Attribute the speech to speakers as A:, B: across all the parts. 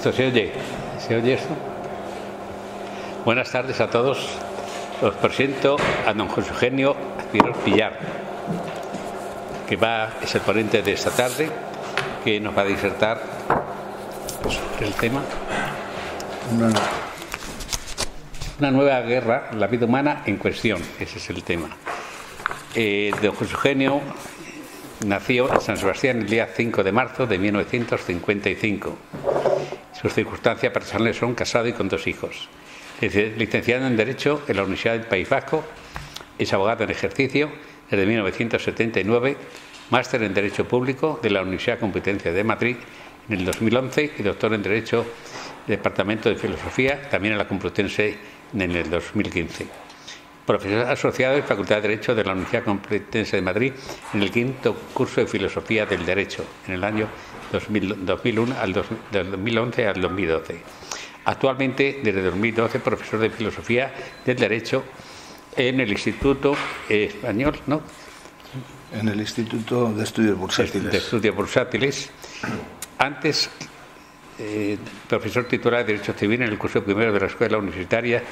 A: ¿Esto se oye? ¿Se oye esto? Buenas tardes a todos. Os presento a don José Eugenio Azpiroz Villar, que es el ponente de esta tarde, que nos va a disertar sobre el tema. Una nueva guerra, la vida humana en cuestión. Ese es el tema. Don José Eugenio nació en San Sebastián el día 5 de marzo de 1955. Sus circunstancias personales son casado y con 2 hijos. Es licenciado en Derecho en la Universidad del País Vasco, es abogado en ejercicio desde 1979, máster en Derecho Público de la Universidad Complutense de Madrid en el 2011 y doctor en Derecho Departamento de Filosofía, también en la Complutense en el 2015. Profesor asociado en Facultad de Derecho de la Universidad Complutense de Madrid en el 5º curso de Filosofía del Derecho en el año 2011 al 2012. Actualmente, desde 2012, profesor de Filosofía del Derecho en el Instituto Español, ¿no?
B: En el Instituto de Estudios Bursátiles.
A: De Estudios Bursátiles. Antes, profesor titular de Derecho Civil en el curso primero de la Escuela Universitaria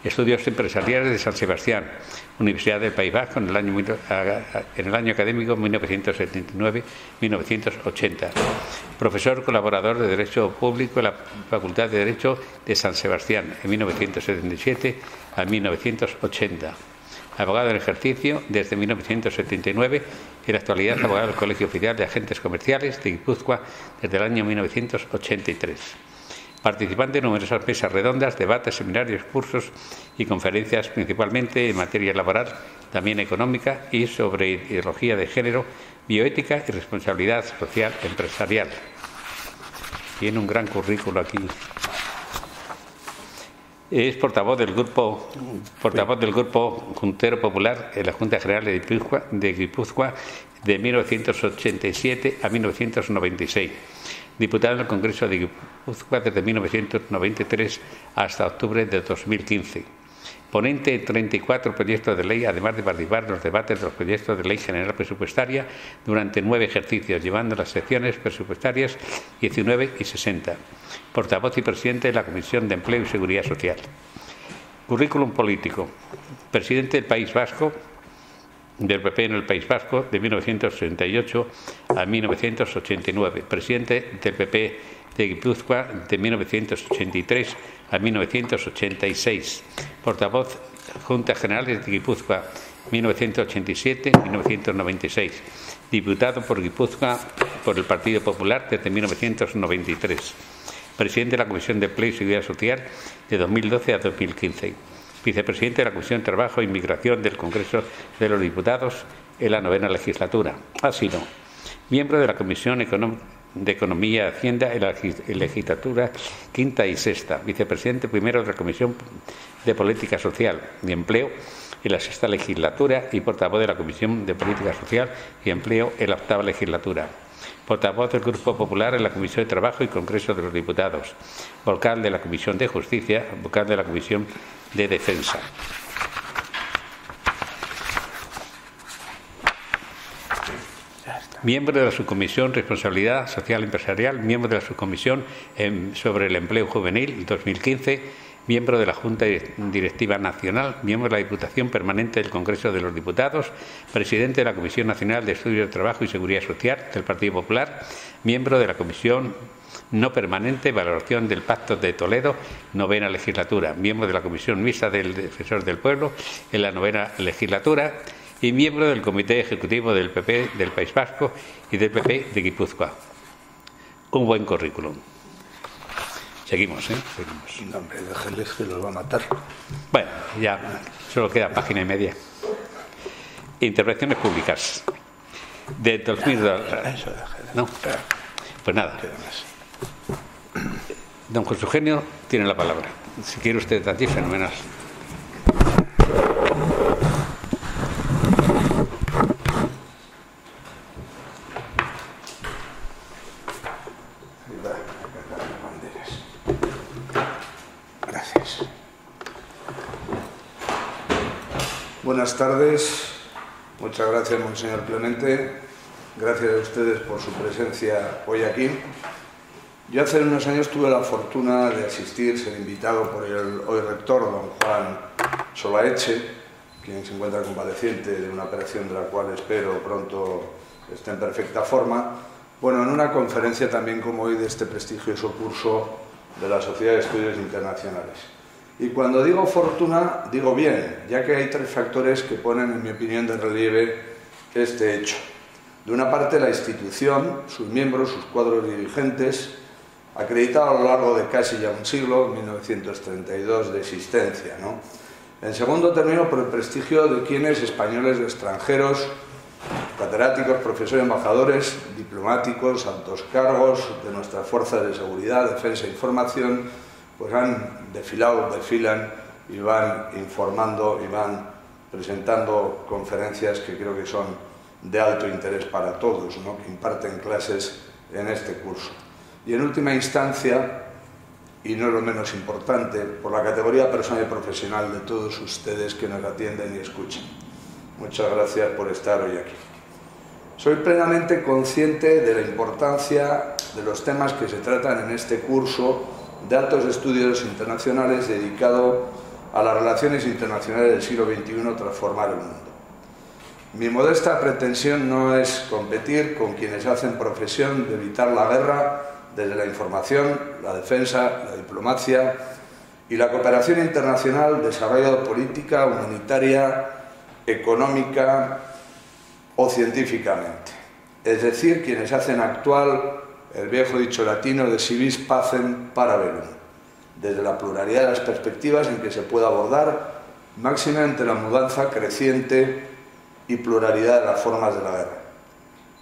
A: Estudios Empresariales de San Sebastián, Universidad del País Vasco, en el año académico 1979-1980. Profesor colaborador de Derecho Público en la Facultad de Derecho de San Sebastián, en 1977 a 1980. Abogado en ejercicio desde 1979 y en la actualidad abogado del Colegio Oficial de Agentes Comerciales de Guipúzcoa desde el año 1983. Participante en numerosas mesas redondas, debates, seminarios, cursos y conferencias, principalmente en materia laboral, también económica y sobre ideología de género, bioética y responsabilidad social empresarial. Tiene un gran currículo aquí. Es portavoz del grupo Juntero Popular en la Junta General de Guipúzcoa de 1987 a 1996. Diputado en el Congreso de Guipúzcoa desde 1993 hasta octubre de 2015. Ponente de 34 proyectos de ley, además de participar en los debates de los proyectos de ley general presupuestaria durante 9 ejercicios, llevando las secciones presupuestarias 19 y 60. Portavoz y presidente de la Comisión de Empleo y Seguridad Social. Currículum político. Presidente del País Vasco, del PP en el País Vasco de 1968 a 1989, presidente del PP de Guipúzcoa de 1983 a 1986, portavoz Juntas Generales de Guipúzcoa 1987-1996, diputado por Guipúzcoa por el Partido Popular desde 1993, presidente de la Comisión de Empleo y Seguridad Social de 2012 a 2015. Vicepresidente de la Comisión de Trabajo e Inmigración del Congreso de los Diputados en la 9ª legislatura. Ha sido miembro de la Comisión de Economía y Hacienda en la legislatura 5ª y 6ª, vicepresidente primero de la Comisión de Política Social y Empleo en la 6ª legislatura y portavoz de la Comisión de Política Social y Empleo en la 8ª legislatura. Portavoz del Grupo Popular en la Comisión de Trabajo y Congreso de los Diputados, vocal de la Comisión de Justicia, vocal de la Comisión de Defensa. Miembro de la Subcomisión Responsabilidad Social Empresarial, miembro de la Subcomisión sobre el Empleo Juvenil 2015, miembro de la Junta Directiva Nacional, miembro de la Diputación Permanente del Congreso de los Diputados, presidente de la Comisión Nacional de Estudios de Trabajo y Seguridad Social del Partido Popular, miembro de la Comisión no permanente Valoración del Pacto de Toledo, 9ª legislatura, miembro de la Comisión Mixta del Defensor del Pueblo en la 9ª legislatura y miembro del Comité Ejecutivo del PP del País Vasco y del PP de Guipúzcoa. Un buen currículum. Seguimos, ¿eh? Seguimos.
B: No, hombre, déjenles que los va a matar.
A: Bueno, ya solo queda página y media. Intervenciones públicas. De 2002.
B: Eso,
A: ¿No? Pues nada. Don José Eugenio tiene la palabra. Si quiere usted allí, fenomenal.
B: Gracias. Buenas tardes. Muchas gracias, monseñor Clemente. Gracias a ustedes por su presencia hoy aquí. Yo hace unos años tuve la fortuna de asistir, ser invitado por el hoy rector, don Juan Solaeche, quien se encuentra convaleciente de una operación de la cual espero pronto esté en perfecta forma, bueno, en una conferencia también como hoy de este prestigioso curso de la Sociedad de Estudios Internacionales. Y cuando digo fortuna, digo bien, ya que hay tres factores que ponen, en mi opinión, de relieve este hecho. De una parte, la institución, sus miembros, sus cuadros dirigentes, acreditado a lo largo de casi ya un siglo, 1932, de existencia, ¿no? En segundo término, por el prestigio de quienes, españoles de extranjeros, catedráticos, profesores, embajadores, diplomáticos, altos cargos de nuestras fuerzas de seguridad, defensa e información, pues han desfilado, desfilan y van informando y van presentando conferencias que creo que son de alto interés para todos, ¿no?, que imparten clases en este curso. Y en última instancia, y no es lo menos importante, por la categoría personal y profesional de todos ustedes que nos atienden y escuchan. Muchas gracias por estar hoy aquí. Soy plenamente consciente de la importancia de los temas que se tratan en este curso de altos estudios internacionales dedicado a las relaciones internacionales del siglo XXI, transformar el mundo. Mi modesta pretensión no es competir con quienes hacen profesión de evitar la guerra desde la información, la defensa, la diplomacia y la cooperación internacional, desarrollo política, humanitaria, económica o científicamente. Es decir, quienes hacen actual el viejo dicho latino de si vis pacem para bellum, desde la pluralidad de las perspectivas en que se puede abordar, máximamente la mudanza creciente y pluralidad de las formas de la guerra.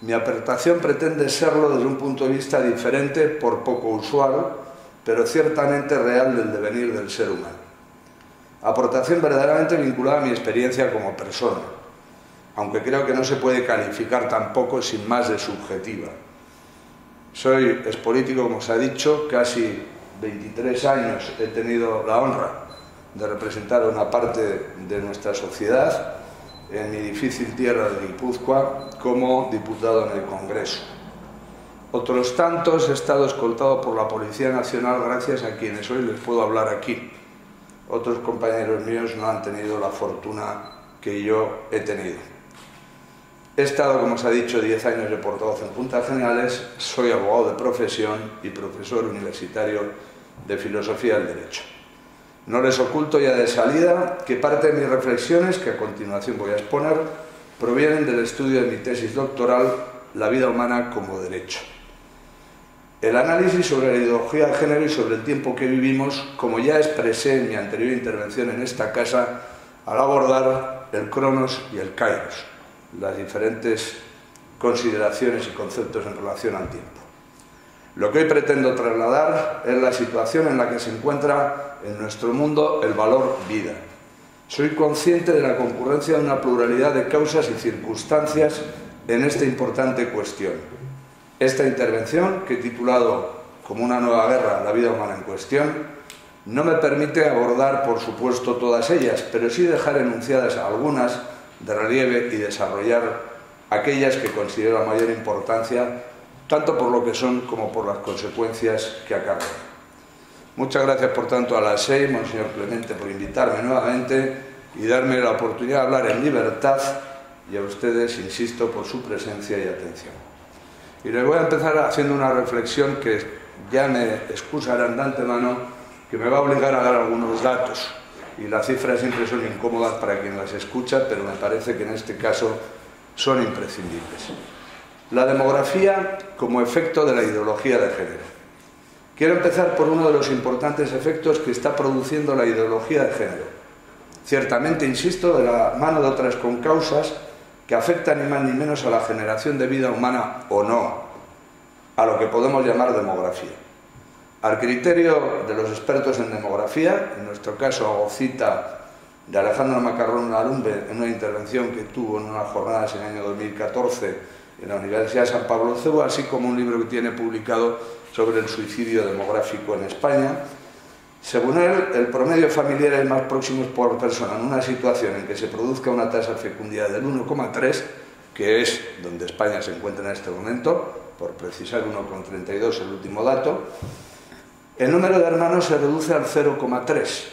B: Mi aportación pretende serlo desde un punto de vista diferente, por poco usual, pero ciertamente real del devenir del ser humano. Aportación verdaderamente vinculada a mi experiencia como persona, aunque creo que no se puede calificar tampoco sin más de subjetiva. Soy expolítico, como se ha dicho, casi 23 años he tenido la honra de representar a una parte de nuestra sociedad en mi difícil tierra de Guipúzcoa como diputado en el Congreso. Otros tantos he estado escoltado por la Policía Nacional gracias a quienes hoy les puedo hablar aquí. Otros compañeros míos no han tenido la fortuna que yo he tenido. He estado, como se ha dicho, 10 años de portavoz en Juntas Generales, soy abogado de profesión y profesor universitario de Filosofía del Derecho. No les oculto ya de salida que parte de mis reflexiones, que a continuación voy a exponer, provienen del estudio de mi tesis doctoral, La vida humana como derecho. El análisis sobre la ideología de género y sobre el tiempo que vivimos, como ya expresé en mi anterior intervención en esta casa, al abordar el Cronos y el Kairos, las diferentes consideraciones y conceptos en relación al tiempo. Lo que hoy pretendo trasladar es la situación en la que se encuentra en nuestro mundo el valor vida. Soy consciente de la concurrencia de una pluralidad de causas y circunstancias en esta importante cuestión. Esta intervención, que he titulado como una nueva guerra, la vida humana en cuestión, no me permite abordar, por supuesto, todas ellas, pero sí dejar enunciadas algunas de relieve y desarrollar aquellas que considero la mayor importancia, tanto por lo que son como por las consecuencias que acarrean. Muchas gracias, por tanto, a la SEI, monseñor Clemente, por invitarme nuevamente y darme la oportunidad de hablar en libertad, y a ustedes, insisto, por su presencia y atención. Y les voy a empezar haciendo una reflexión que ya me excusarán de antemano, que me va a obligar a dar algunos datos, y las cifras siempre son incómodas para quien las escucha, pero me parece que en este caso son imprescindibles. La demografía como efecto de la ideología de género. Quiero empezar por uno de los importantes efectos que está produciendo la ideología de género. Ciertamente, insisto, de la mano de otras concausas que afectan ni más ni menos a la generación de vida humana o no, a lo que podemos llamar demografía. Al criterio de los expertos en demografía, en nuestro caso hago cita de Alejandro Macarrón Larumbe en una intervención que tuvo en unas jornadas en el año 2014 en la Universidad de San Pablo CEU, así como un libro que tiene publicado sobre el suicidio demográfico en España. Según él, el promedio familiar es más próximo por persona en una situación en que se produzca una tasa de fecundidad del 1,3, que es donde España se encuentra en este momento, por precisar 1,32 el último dato, el número de hermanos se reduce al 0,3.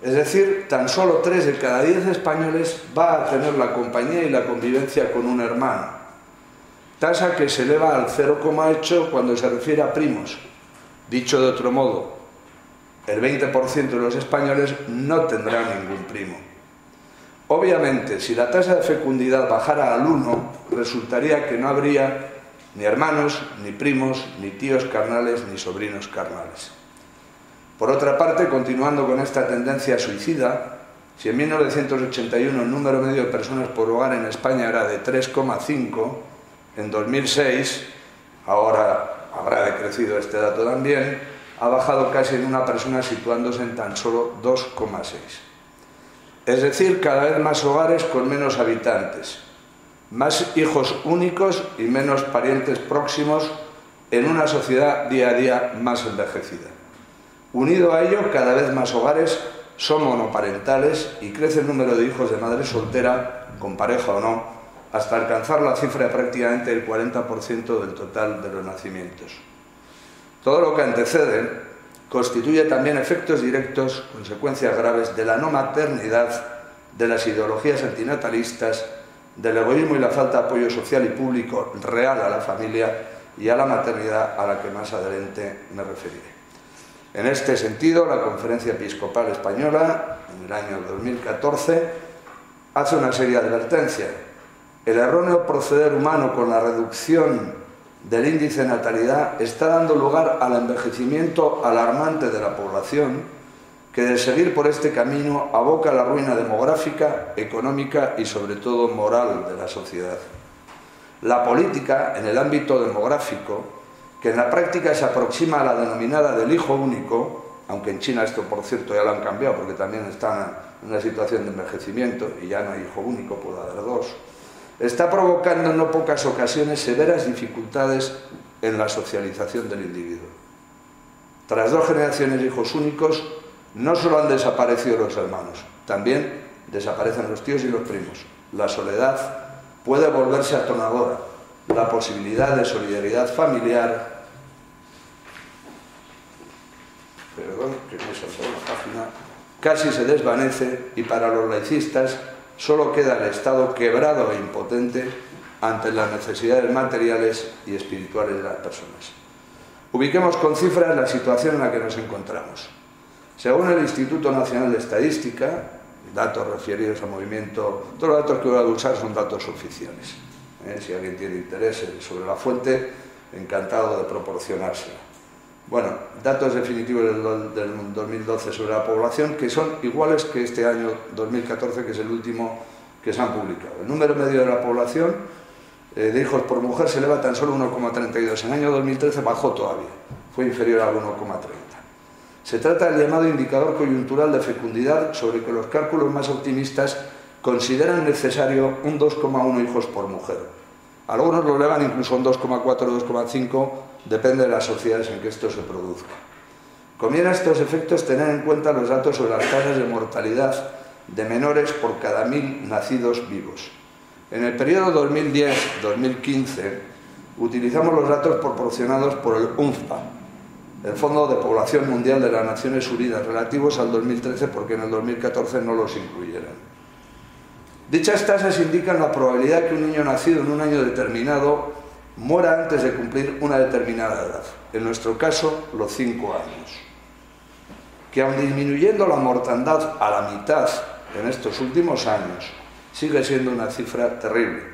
B: Es decir, tan solo 3 de cada 10 españoles va a tener la compañía y la convivencia con un hermano. Tasa que se eleva al 0,8 cuando se refiere a primos. Dicho de otro modo, el 20% de los españoles no tendrá ningún primo. Obviamente, si la tasa de fecundidad bajara al 1, resultaría que no habría ni hermanos, ni primos, ni tíos carnales, ni sobrinos carnales. Por otra parte, continuando con esta tendencia suicida, si en 1981 el número medio de personas por hogar en España era de 3,5, en 2006, ahora habrá decrecido este dato también, ha bajado casi en una persona, situándose en tan solo 2,6. Es decir, cada vez más hogares con menos habitantes, más hijos únicos y menos parientes próximos en una sociedad día a día más envejecida. Unido a ello, cada vez más hogares son monoparentales y crece el número de hijos de madre soltera, con pareja o no, hasta alcanzar la cifra de prácticamente el 40% del total de los nacimientos. Todo lo que antecede constituye también efectos directos, consecuencias graves de la no maternidad, de las ideologías antinatalistas, del egoísmo y la falta de apoyo social y público real a la familia y a la maternidad, a la que más adelante me referiré. En este sentido, la Conferencia Episcopal Española, en el año 2014, hace una seria advertencia. El erróneo proceder humano con la reducción del índice de natalidad está dando lugar al envejecimiento alarmante de la población, que de seguir por este camino aboca a la ruina demográfica, económica y sobre todo moral de la sociedad. La política, en el ámbito demográfico, que en la práctica se aproxima a la denominada del hijo único, aunque en China esto, por cierto, ya lo han cambiado porque también están en una situación de envejecimiento y ya no hay hijo único, puede haber dos, está provocando en no pocas ocasiones severas dificultades en la socialización del individuo. Tras 2 generaciones de hijos únicos, no solo han desaparecido los hermanos, también desaparecen los tíos y los primos. La soledad puede volverse atonadora. La posibilidad de solidaridad familiar, que me saltó la página, casi se desvanece y para los laicistas solo queda el Estado quebrado e impotente ante las necesidades materiales y espirituales de las personas. Ubiquemos con cifras la situación en la que nos encontramos. Según el Instituto Nacional de Estadística, datos referidos al movimiento, todos los datos que voy a usar son datos oficiales. Si alguien tiene interés sobre la fuente, encantado de proporcionársela. Bueno, datos definitivos del 2012 sobre la población, que son iguales que este año 2014, que es el último que se han publicado. El número medio de la población de hijos por mujer se eleva tan solo 1,32. En el año 2013 bajó todavía, fue inferior al 1,30. Se trata del llamado indicador coyuntural de fecundidad, sobre que los cálculos más optimistas consideran necesario un 2,1 hijos por mujer. Algunos lo elevan incluso a un 2,4 o 2,5, depende de las sociedades en que esto se produzca. Conviene a estos efectos tener en cuenta los datos sobre las tasas de mortalidad de menores por cada 1000 nacidos vivos. En el periodo 2010-2015 utilizamos los datos proporcionados por el UNFPA, el Fondo de Población Mundial de las Naciones Unidas, relativos al 2013 porque en el 2014 no los incluyeron. Dichas tasas indican la probabilidad de que un niño nacido en un año determinado muera antes de cumplir una determinada edad, en nuestro caso los 5 años. Que aun disminuyendo la mortandad a la mitad en estos últimos años, sigue siendo una cifra terrible.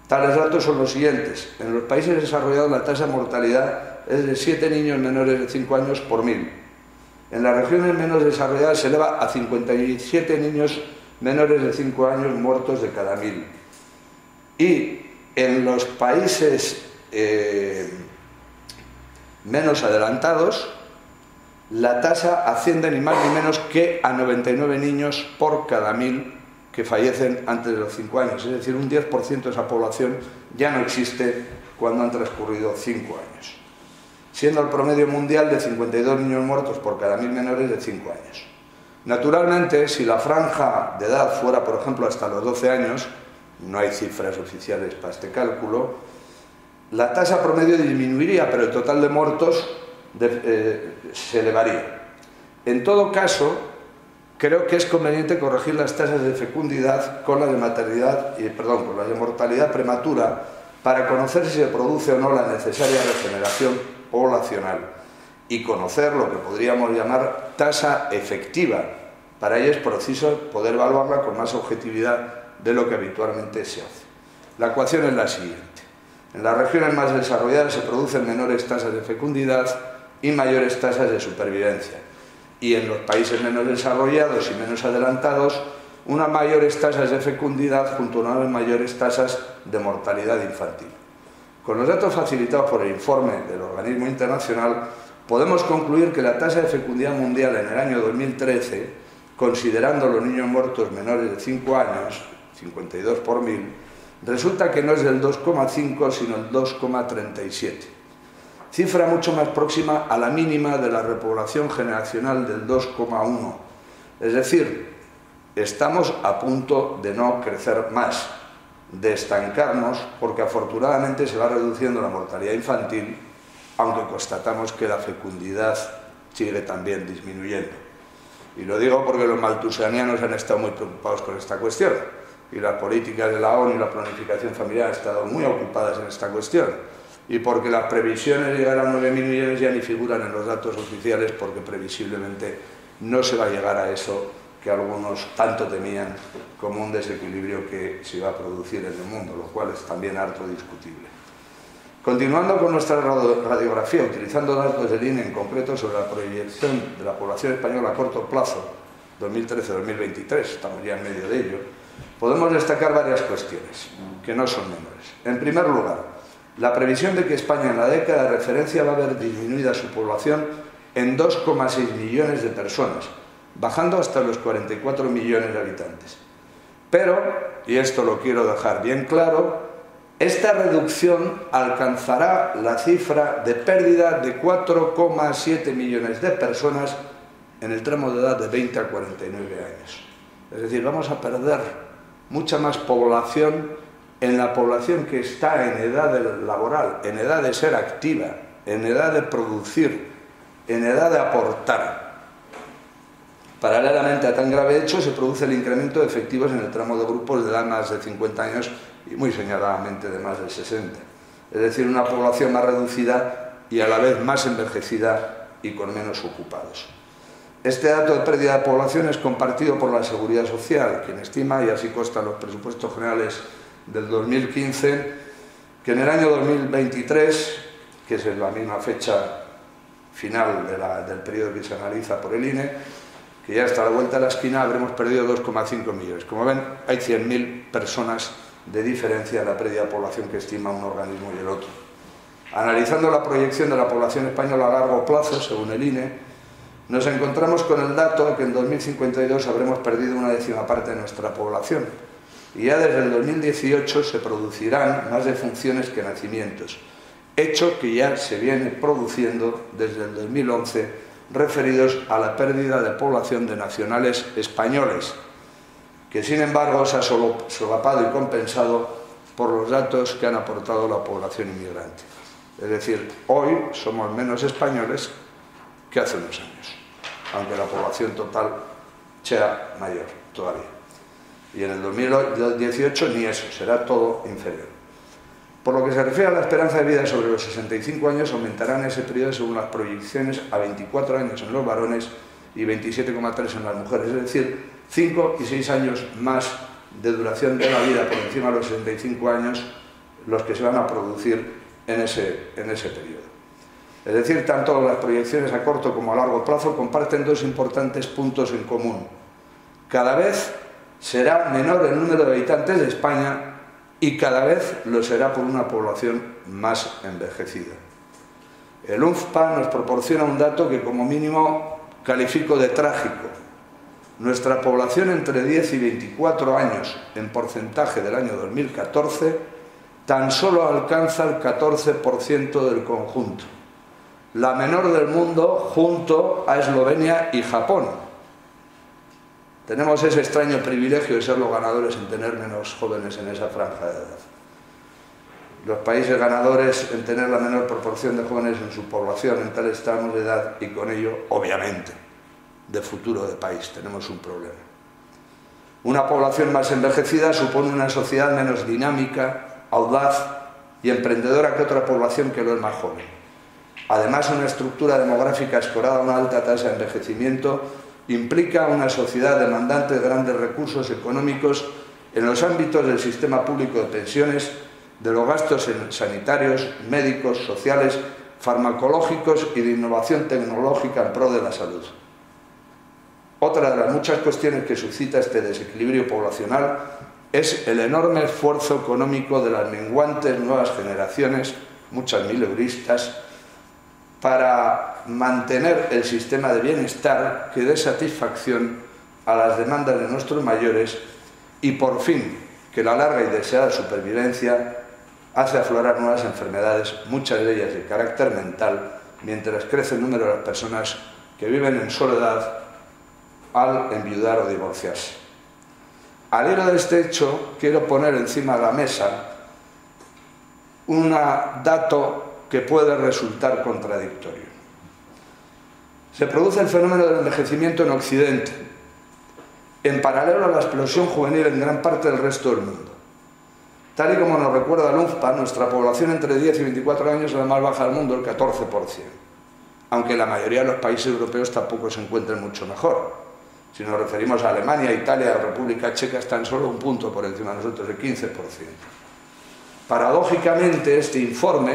B: Tales datos son los siguientes. En los países desarrollados la tasa de mortalidad es de 7 niños menores de 5 años por 1000. En las regiones menos desarrolladas se eleva a 57 niños menores de 5 años muertos de cada 1000. Y en los países menos adelantados, la tasa asciende ni más ni menos que a 99 niños por cada 1000 que fallecen antes de los 5 años. Es decir, un 10% de esa población ya no existe cuando han transcurrido 5 años. Siendo el promedio mundial de 52 niños muertos por cada 1000 menores de 5 años. Naturalmente, si la franja de edad fuera, por ejemplo, hasta los 12 años, no hay cifras oficiales para este cálculo, la tasa promedio disminuiría, pero el total de muertos se elevaría. En todo caso, creo que es conveniente corregir las tasas de fecundidad con las de con las de mortalidad prematura para conocer si se produce o no la necesaria regeneración poblacional y conocer lo que podríamos llamar tasa efectiva. Para ello es preciso poder evaluarla con más objetividad de lo que habitualmente se hace. La ecuación es la siguiente. En las regiones más desarrolladas se producen menores tasas de fecundidad y mayores tasas de supervivencia. Y en los países menos desarrollados y menos adelantados, unas mayores tasas de fecundidad junto a unas mayores tasas de mortalidad infantil. Con los datos facilitados por el informe del organismo internacional, podemos concluir que la tasa de fecundidad mundial en el año 2013, considerando los niños muertos menores de 5 años, 52 por 1000, resulta que no es del 2,5 sino el 2,37. Cifra mucho más próxima a la mínima de la repoblación generacional del 2,1. Es decir, estamos a punto de no crecer más, de estancarnos, porque afortunadamente se va reduciendo la mortalidad infantil, aunque constatamos que la fecundidad sigue también disminuyendo. Y lo digo porque los maltusianianos han estado muy preocupados con esta cuestión, y las políticas de la ONU y la planificación familiar han estado muy ocupadas en esta cuestión, y porque las previsiones de llegar a 9.000 millones ya ni figuran en los datos oficiales, porque previsiblemente no se va a llegar a eso que algunos tanto temían como un desequilibrio que se va a producir en el mundo, lo cual es también harto discutible. Continuando con nuestra radiografía, utilizando datos del INE en concreto sobre la proyección de la población española a corto plazo, 2013-2023, estamos ya en medio de ello, podemos destacar varias cuestiones, que no son menores. En primer lugar, la previsión de que España en la década de referencia va a ver disminuida su población en 2,6 millones de personas, bajando hasta los 44 millones de habitantes. Pero, y esto lo quiero dejar bien claro, esta reducción alcanzará la cifra de pérdida de 4,7 millones de personas en el tramo de edad de 20 a 49 años. Es decir, vamos a perder mucha más población en la población que está en edad laboral, en edad de ser activa, en edad de producir, en edad de aportar. Paralelamente a tan grave hecho, se produce el incremento de efectivos en el tramo de grupos de edad más de 50 años y muy señaladamente de más de 60. Es decir, una población más reducida y a la vez más envejecida y con menos ocupados. Este dato de pérdida de población es compartido por la Seguridad Social, quien estima, y así consta en los presupuestos generales del 2015, que en el año 2023, que es la misma fecha final del periodo que se analiza por el INE, que ya está a la vuelta de la esquina, habremos perdido 2,5 millones. Como ven, hay 100.000 personas de diferencia en la pérdida de población que estima un organismo y el otro. Analizando la proyección de la población española a largo plazo, según el INE, nos encontramos con el dato de que en 2052 habremos perdido una décima parte de nuestra población. Y ya desde el 2018 se producirán más defunciones que nacimientos, hecho que ya se viene produciendo desde el 2011, referidos a la pérdida de población de nacionales españoles, que sin embargo se ha solapado y compensado por los datos que han aportado la población inmigrante. Es decir, hoy somos menos españoles que hace unos años, aunque la población total sea mayor todavía. Y en el 2018 ni eso, será todo inferior. Por lo que se refiere a la esperanza de vida sobre los 65 años, aumentará en ese periodo según las proyecciones a 24 años en los varones y 27,3 en las mujeres, es decir, 5 y 6 años más de duración de la vida por encima de los 65 años los que se van a producir en ese periodo. Es decir, tanto las proyecciones a corto como a largo plazo comparten dos importantes puntos en común. Cada vez será menor el número de habitantes de España y cada vez lo será por una población más envejecida. El UNFPA nos proporciona un dato que como mínimo califico de trágico. Nuestra población entre 10 y 24 años en porcentaje del año 2014 tan solo alcanza el 14% del conjunto, la menor del mundo junto a Eslovenia y Japón. Tenemos ese extraño privilegio de ser los ganadores en tener menos jóvenes en esa franja de edad. los países ganadores en tener la menor proporción de jóvenes en su población en tales tramos de edad y con ello, obviamente, de futuro de país. Tenemos un problema. Una población más envejecida supone una sociedad menos dinámica, audaz y emprendedora que otra población que lo es más joven. Además, una estructura demográfica escorada a una alta tasa de envejecimiento implica una sociedad demandante de grandes recursos económicos en los ámbitos del sistema público de pensiones, de los gastos sanitarios, médicos, sociales, farmacológicos y de innovación tecnológica en pro de la salud. Otra de las muchas cuestiones que suscita este desequilibrio poblacional es el enorme esfuerzo económico de las menguantes nuevas generaciones, muchas mileuristas, para mantener el sistema de bienestar que dé satisfacción a las demandas de nuestros mayores y, por fin, que la larga y deseada supervivencia hace aflorar nuevas enfermedades, muchas de ellas de carácter mental, mientras crece el número de las personas que viven en soledad al enviudar o divorciarse. Al hilo de este hecho, quiero poner encima de la mesa un dato que puede resultar contradictorio. Se produce el fenómeno del envejecimiento en Occidente, en paralelo a la explosión juvenil en gran parte del resto del mundo. Tal y como nos recuerda el UNFPA, nuestra población entre 10 y 24 años es la más baja del mundo, el 14%, aunque la mayoría de los países europeos tampoco se encuentran mucho mejor. Si nos referimos a Alemania, Italia o República Checa, están solo un punto por encima de nosotros, el 15%. Paradójicamente, este informe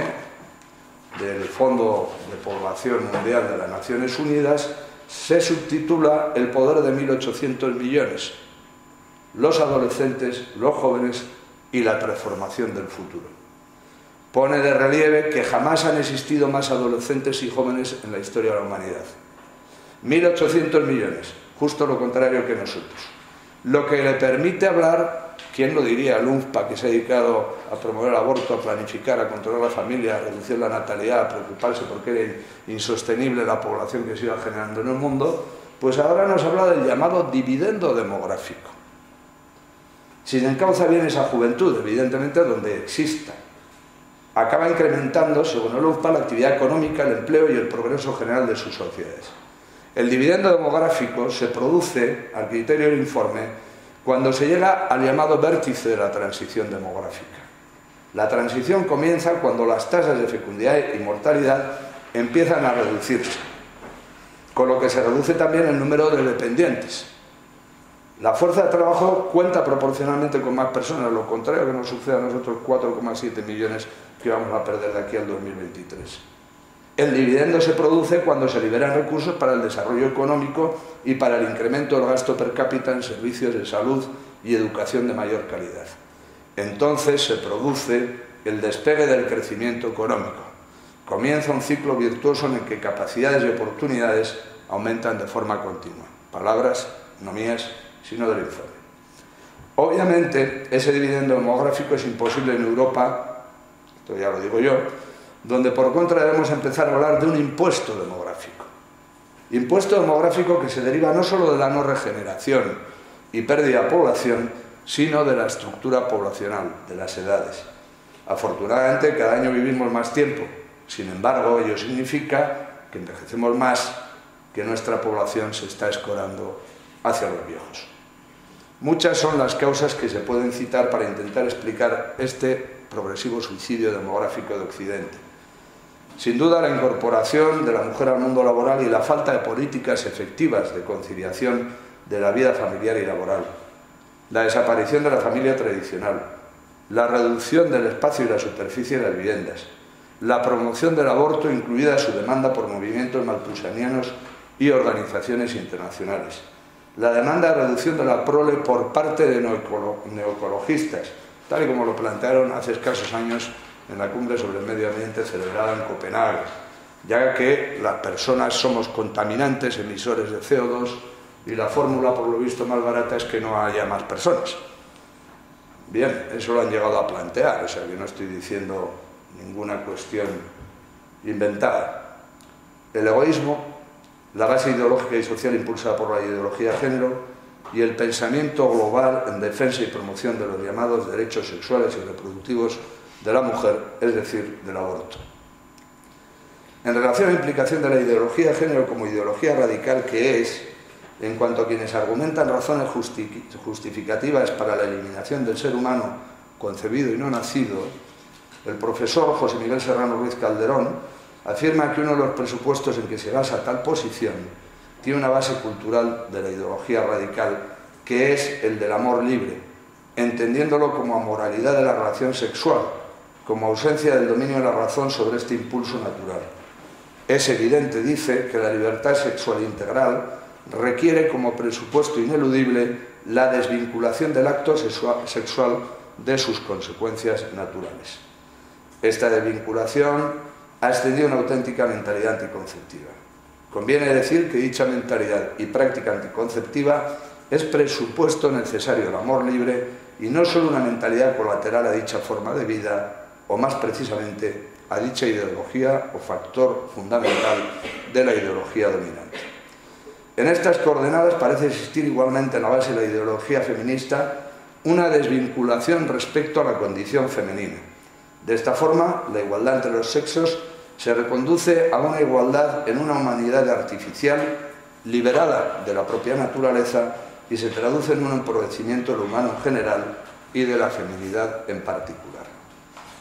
B: del Fondo de Población Mundial de las Naciones Unidas se subtitula El poder de 1.800 millones, los adolescentes, los jóvenes y la transformación del futuro. Pone de relieve que jamás han existido más adolescentes y jóvenes en la historia de la humanidad. 1.800 millones, justo lo contrario que nosotros. Lo que le permite hablar, ¿quién lo diría? El UNFPA, que se ha dedicado a promover el aborto, a planificar, a controlar la familia, a reducir la natalidad, a preocuparse porque era insostenible la población que se iba generando en el mundo, pues ahora nos habla del llamado dividendo demográfico. Si se encauza bien esa juventud, evidentemente donde exista, acaba incrementando, según el UNFPA, la actividad económica, el empleo y el progreso general de sus sociedades. El dividendo demográfico se produce, al criterio del informe, cuando se llega al llamado vértice de la transición demográfica. La transición comienza cuando las tasas de fecundidad y mortalidad empiezan a reducirse, con lo que se reduce también el número de dependientes. La fuerza de trabajo cuenta proporcionalmente con más personas, lo contrario que nos sucede a nosotros 4,7 millones que vamos a perder de aquí al 2023. El dividendo se produce cuando se liberan recursos para el desarrollo económico y para el incremento del gasto per cápita en servicios de salud y educación de mayor calidad. Entonces se produce el despegue del crecimiento económico. Comienza un ciclo virtuoso en el que capacidades y oportunidades aumentan de forma continua. Palabras no mías, sino del informe. Obviamente, ese dividendo demográfico es imposible en Europa, esto ya lo digo yo, donde por contra debemos empezar a hablar de un impuesto demográfico. Impuesto demográfico que se deriva no solo de la no regeneración y pérdida de población, sino de la estructura poblacional, de las edades. Afortunadamente, cada año vivimos más tiempo. Sin embargo, ello significa que envejecemos más, que nuestra población se está escorando hacia los viejos. Muchas son las causas que se pueden citar para intentar explicar este progresivo suicidio demográfico de Occidente. Sin duda, la incorporación de la mujer al mundo laboral y la falta de políticas efectivas de conciliación de la vida familiar y laboral, la desaparición de la familia tradicional, la reducción del espacio y la superficie de las viviendas, la promoción del aborto, incluida su demanda por movimientos malthusianos y organizaciones internacionales, la demanda de reducción de la prole por parte de neoecologistas, tal y como lo plantearon hace escasos años en la cumbre sobre el medio ambiente celebrada en Copenhague, ya que las personas somos contaminantes, emisores de CO2, y la fórmula, por lo visto, más barata es que no haya más personas. Bien, eso lo han llegado a plantear, o sea que no estoy diciendo ninguna cuestión inventada. El egoísmo, la base ideológica y social impulsada por la ideología de género y el pensamiento global en defensa y promoción de los llamados derechos sexuales y reproductivos de la mujer, es decir, del aborto. En relación a la implicación de la ideología de género como ideología radical que es, en cuanto a quienes argumentan razones justificativas para la eliminación del ser humano concebido y no nacido, el profesor José Miguel Serrano Ruiz Calderón afirma que uno de los presupuestos en que se basa tal posición tiene una base cultural de la ideología radical, que es el del amor libre, entendiéndolo como amoralidad de la relación sexual, como ausencia del dominio de la razón sobre este impulso natural. Es evidente, dice, que la libertad sexual integral requiere como presupuesto ineludible la desvinculación del acto sexual de sus consecuencias naturales. Esta desvinculación ha extendido una auténtica mentalidad anticonceptiva. Conviene decir que dicha mentalidad y práctica anticonceptiva es presupuesto necesario del amor libre y no solo una mentalidad colateral a dicha forma de vida, o más precisamente a dicha ideología o factor fundamental de la ideología dominante. En estas coordenadas parece existir igualmente en la base de la ideología feminista una desvinculación respecto a la condición femenina. De esta forma, la igualdad entre los sexos se reconduce a una igualdad en una humanidad artificial, liberada de la propia naturaleza, y se traduce en un empobrecimiento de lo humano en general y de la feminidad en particular.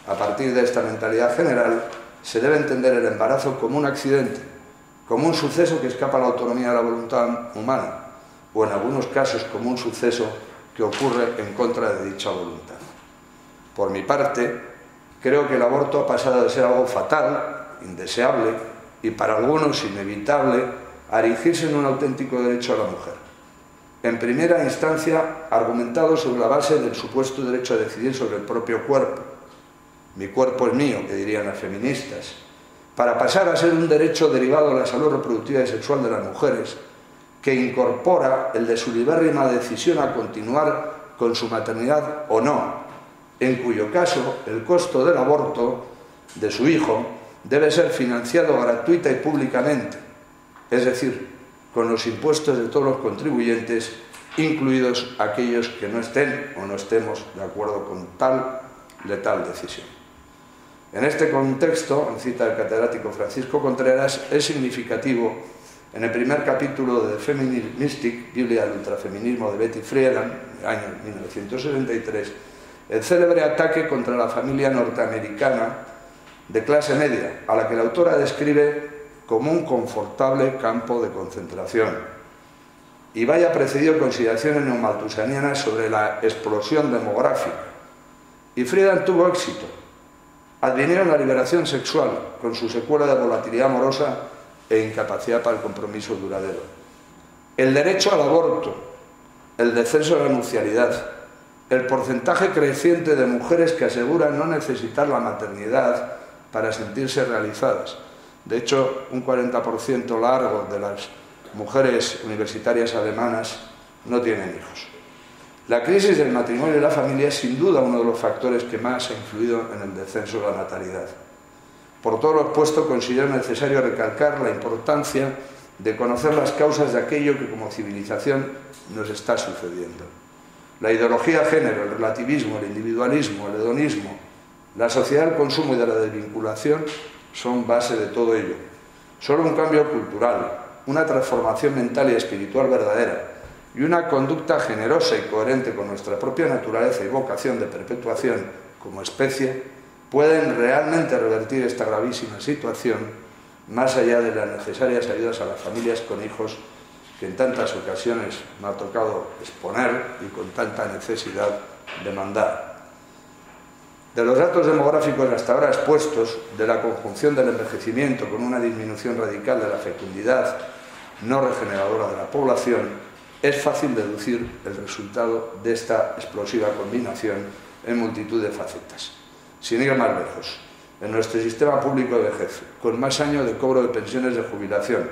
B: A partir de esta mentalidad general, se debe entender el embarazo como un accidente, como un suceso que escapa a la autonomía de la voluntad humana, o en algunos casos como un suceso que ocurre en contra de dicha voluntad. Por mi parte, creo que el aborto ha pasado de ser algo fatal, indeseable y para algunos inevitable, a erigirse en un auténtico derecho a la mujer. En primera instancia, argumentado sobre la base del supuesto derecho a decidir sobre el propio cuerpo. Mi cuerpo es mío, que dirían las feministas, para pasar a ser un derecho derivado de la salud reproductiva y sexual de las mujeres, que incorpora el de su libérrima decisión a continuar con su maternidad o no, en cuyo caso el costo del aborto de su hijo debe ser financiado gratuita y públicamente, es decir, con los impuestos de todos los contribuyentes, incluidos aquellos que no estén o no estemos de acuerdo con tal letal decisión. En este contexto, en cita del catedrático Francisco Contreras, es significativo, en el primer capítulo de The Feminist Mystic, Biblia del ultrafeminismo de Betty Friedan, en el año 1973, el célebre ataque contra la familia norteamericana de clase media, a la que la autora describe como un confortable campo de concentración. Y vaya precedido consideraciones neomalthusianas sobre la explosión demográfica. Y Friedan tuvo éxito. Advinieron la liberación sexual, con su secuela de volatilidad amorosa e incapacidad para el compromiso duradero. El derecho al aborto, el descenso de la nupcialidad, el porcentaje creciente de mujeres que aseguran no necesitar la maternidad para sentirse realizadas. De hecho, un 40% largo de las mujeres universitarias alemanas no tienen hijos. La crisis del matrimonio y la familia es sin duda uno de los factores que más ha influido en el descenso de la natalidad. Por todo lo expuesto, considero necesario recalcar la importancia de conocer las causas de aquello que como civilización nos está sucediendo. La ideología de género, el relativismo, el individualismo, el hedonismo, la sociedad del consumo y de la desvinculación son base de todo ello. Solo un cambio cultural, una transformación mental y espiritual verdadera y una conducta generosa y coherente con nuestra propia naturaleza y vocación de perpetuación como especie pueden realmente revertir esta gravísima situación, más allá de las necesarias ayudas a las familias con hijos que en tantas ocasiones me ha tocado exponer y con tanta necesidad demandar. De los datos demográficos hasta ahora expuestos, de la conjunción del envejecimiento con una disminución radical de la fecundidad no regeneradora de la población, es fácil deducir el resultado de esta explosiva combinación en multitud de facetas. Sin ir más lejos, en nuestro sistema público de vejez, con más años de cobro de pensiones de jubilación,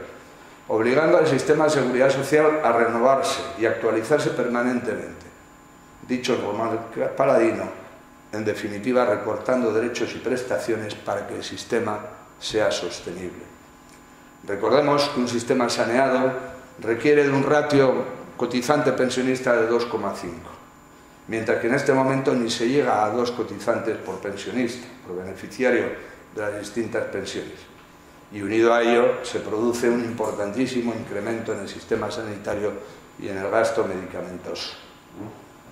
B: obligando al sistema de seguridad social a renovarse y actualizarse permanentemente. Dicho Román Paladino, en definitiva recortando derechos y prestaciones para que el sistema sea sostenible. Recordemos que un sistema saneado requiere de un ratio cotizante pensionista de 2,5. mientras que en este momento ni se llega a 2 cotizantes por pensionista, por beneficiario de las distintas pensiones. Y unido a ello se produce un importantísimo incremento en el sistema sanitario y en el gasto medicamentoso.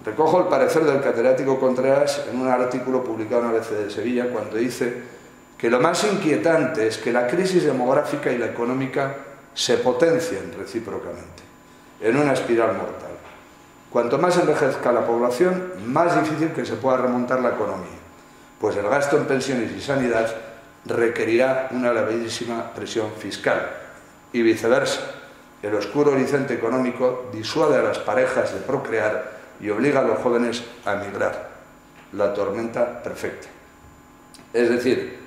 B: Recojo el parecer del catedrático Contreras en un artículo publicado en ABC de Sevilla cuando dice que lo más inquietante es que la crisis demográfica y la económica se potencian recíprocamente en una espiral mortal. Cuanto más envejezca la población, más difícil que se pueda remontar la economía, pues el gasto en pensiones y sanidad requerirá una elevadísima presión fiscal y viceversa. El oscuro horizonte económico disuade a las parejas de procrear y obliga a los jóvenes a emigrar. La tormenta perfecta. Es decir,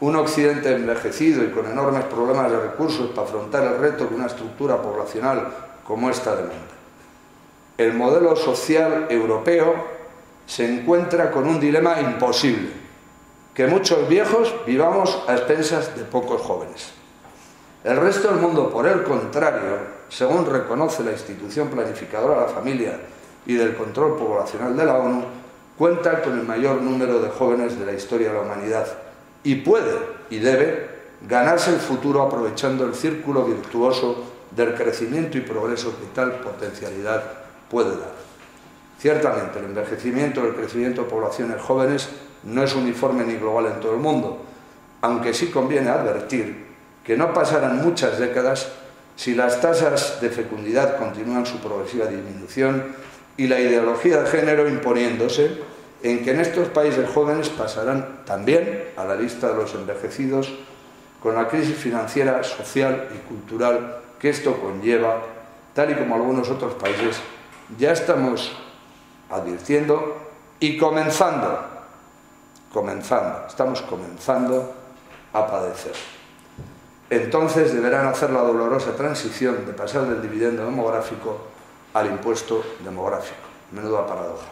B: un occidente envejecido y con enormes problemas de recursos para afrontar el reto que una estructura poblacional como esta demanda. El modelo social europeo se encuentra con un dilema imposible: que muchos viejos vivamos a expensas de pocos jóvenes. El resto del mundo, por el contrario, según reconoce la institución planificadora de la familia y del control poblacional de la ONU, cuenta con el mayor número de jóvenes de la historia de la humanidad y puede y debe ganarse el futuro aprovechando el círculo virtuoso del crecimiento y progreso que tal potencialidad puede dar. Ciertamente, el envejecimiento y el crecimiento de poblaciones jóvenes no es uniforme ni global en todo el mundo, aunque sí conviene advertir que no pasarán muchas décadas si las tasas de fecundidad continúan su progresiva disminución y la ideología de género imponiéndose, en que en estos países jóvenes pasarán también a la lista de los envejecidos con la crisis financiera, social y cultural que esto conlleva, tal y como algunos otros países ya estamos advirtiendo y estamos comenzando a padecer. Entonces deberán hacer la dolorosa transición de pasar del dividendo demográfico al impuesto demográfico. Menuda paradoja.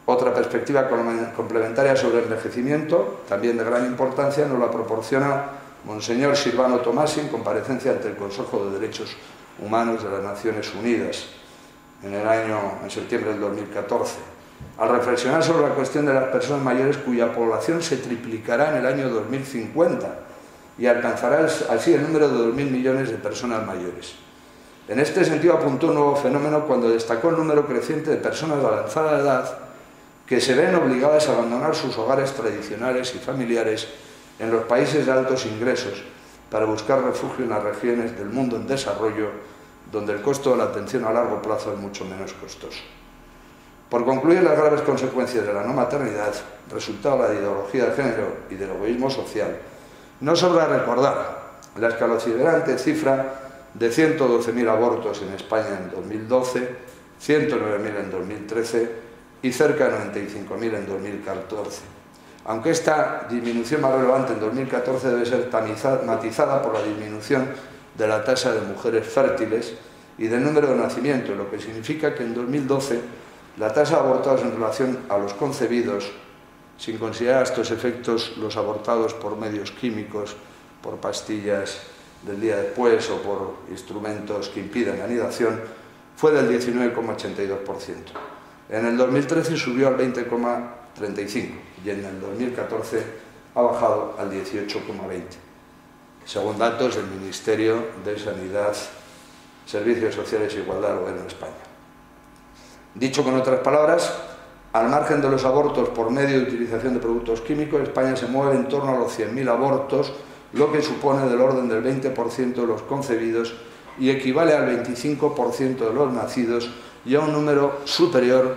B: Otra perspectiva complementaria sobre el envejecimiento, también de gran importancia, nos la proporciona Monseñor Silvano Tomasi en comparecencia ante el Consejo de Derechos Humanos de las Naciones Unidas en septiembre del 2014, al reflexionar sobre la cuestión de las personas mayores cuya población se triplicará en el año 2050 y alcanzará así el número de 2.000 millones de personas mayores. En este sentido apuntó un nuevo fenómeno cuando destacó el número creciente de personas de avanzada edad que se ven obligadas a abandonar sus hogares tradicionales y familiares en los países de altos ingresos para buscar refugio en las regiones del mundo en desarrollo, donde el costo de la atención a largo plazo es mucho menos costoso. Por concluir, las graves consecuencias de la no maternidad, resultado de la ideología de género y del egoísmo social, no sobra recordar la escalofriante cifra de 112.000 abortos en España en 2012, 109.000 en 2013 y cerca de 95.000 en 2014. Aunque esta disminución más relevante en 2014 debe ser matizada por la disminución de la tasa de mujeres fértiles y del número de nacimientos, lo que significa que en 2012 la tasa de abortados en relación a los concebidos, sin considerar estos efectos los abortados por medios químicos, por pastillas del día después o por instrumentos que impiden la anidación, fue del 19,82%. En el 2013 subió al 20,35% y en el 2014 ha bajado al 18,20%, según datos del Ministerio de Sanidad, Servicios Sociales e Igualdad del Gobierno de España. Dicho con otras palabras, al margen de los abortos por medio de utilización de productos químicos, España se mueve en torno a los 100.000 abortos, lo que supone del orden del 20% de los concebidos y equivale al 25% de los nacidos y a un número superior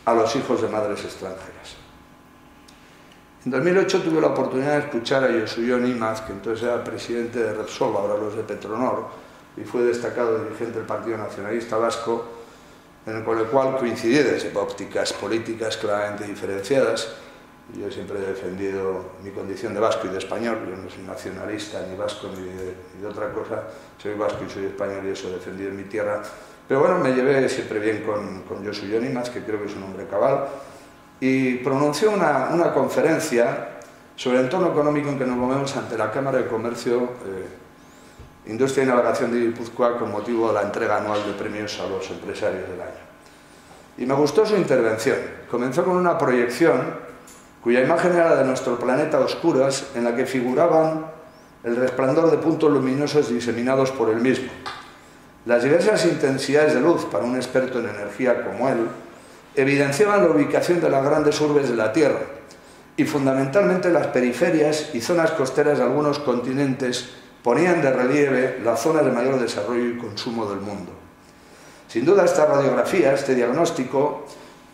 B: a los hijos de madres extranjeras. En 2008 tuve la oportunidad de escuchar a Josué Imaz, que entonces era presidente de Repsol, ahora los de Petronor, y fue destacado dirigente del Partido Nacionalista Vasco, con el cual coincidí desde ópticas políticas claramente diferenciadas. Yo siempre he defendido mi condición de vasco y de español, yo no soy nacionalista ni vasco ni de otra cosa, soy vasco y soy español y eso he defendido en mi tierra. Pero bueno, me llevé siempre bien con Josué Imaz, que creo que es un hombre cabal, y pronunció una conferencia sobre el entorno económico en que nos movemos ante la Cámara de Comercio, Industria y Navegación de Guipúzcoa con motivo de la entrega anual de premios a los empresarios del año. Y me gustó su intervención. Comenzó con una proyección cuya imagen era de nuestro planeta a oscuras, en la que figuraban el resplandor de puntos luminosos diseminados por él mismo. Las diversas intensidades de luz, para un experto en energía como él, evidenciaban la ubicación de las grandes urbes de la Tierra y fundamentalmente las periferias y zonas costeras de algunos continentes ponían de relieve las zonas de mayor desarrollo y consumo del mundo. Sin duda, esta radiografía, este diagnóstico,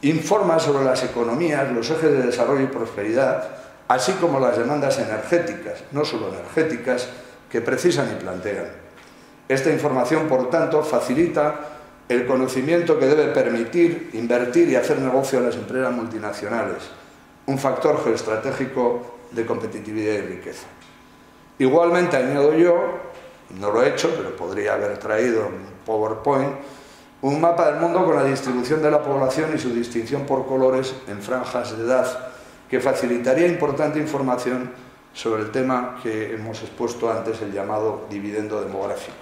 B: informa sobre las economías, los ejes de desarrollo y prosperidad, así como las demandas energéticas, no solo energéticas, que precisan y plantean. Esta información, por tanto, facilita el conocimiento que debe permitir invertir y hacer negocio a las empresas multinacionales, un factor geoestratégico de competitividad y riqueza. Igualmente, añado yo, no lo he hecho, pero podría haber traído un PowerPoint, un mapa del mundo con la distribución de la población y su distinción por colores en franjas de edad, que facilitaría importante información sobre el tema que hemos expuesto antes, el llamado dividendo demográfico,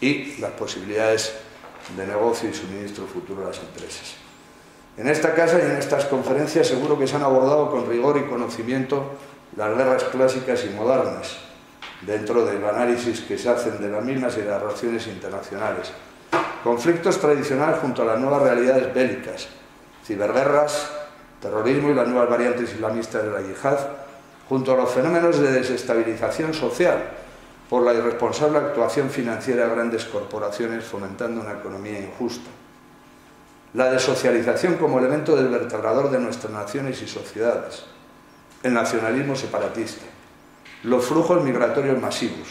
B: y las posibilidades de negocio y suministro futuro a las empresas. En esta casa y en estas conferencias seguro que se han abordado con rigor y conocimiento las guerras clásicas y modernas, dentro del análisis que se hacen de las mismas y de las relaciones internacionales. Conflictos tradicionales junto a las nuevas realidades bélicas, ciberguerras, terrorismo y las nuevas variantes islamistas de la yihad, junto a los fenómenos de desestabilización social por la irresponsable actuación financiera de grandes corporaciones fomentando una economía injusta. La desocialización como elemento del vertebrador de nuestras naciones y sociedades, el nacionalismo separatista, los flujos migratorios masivos,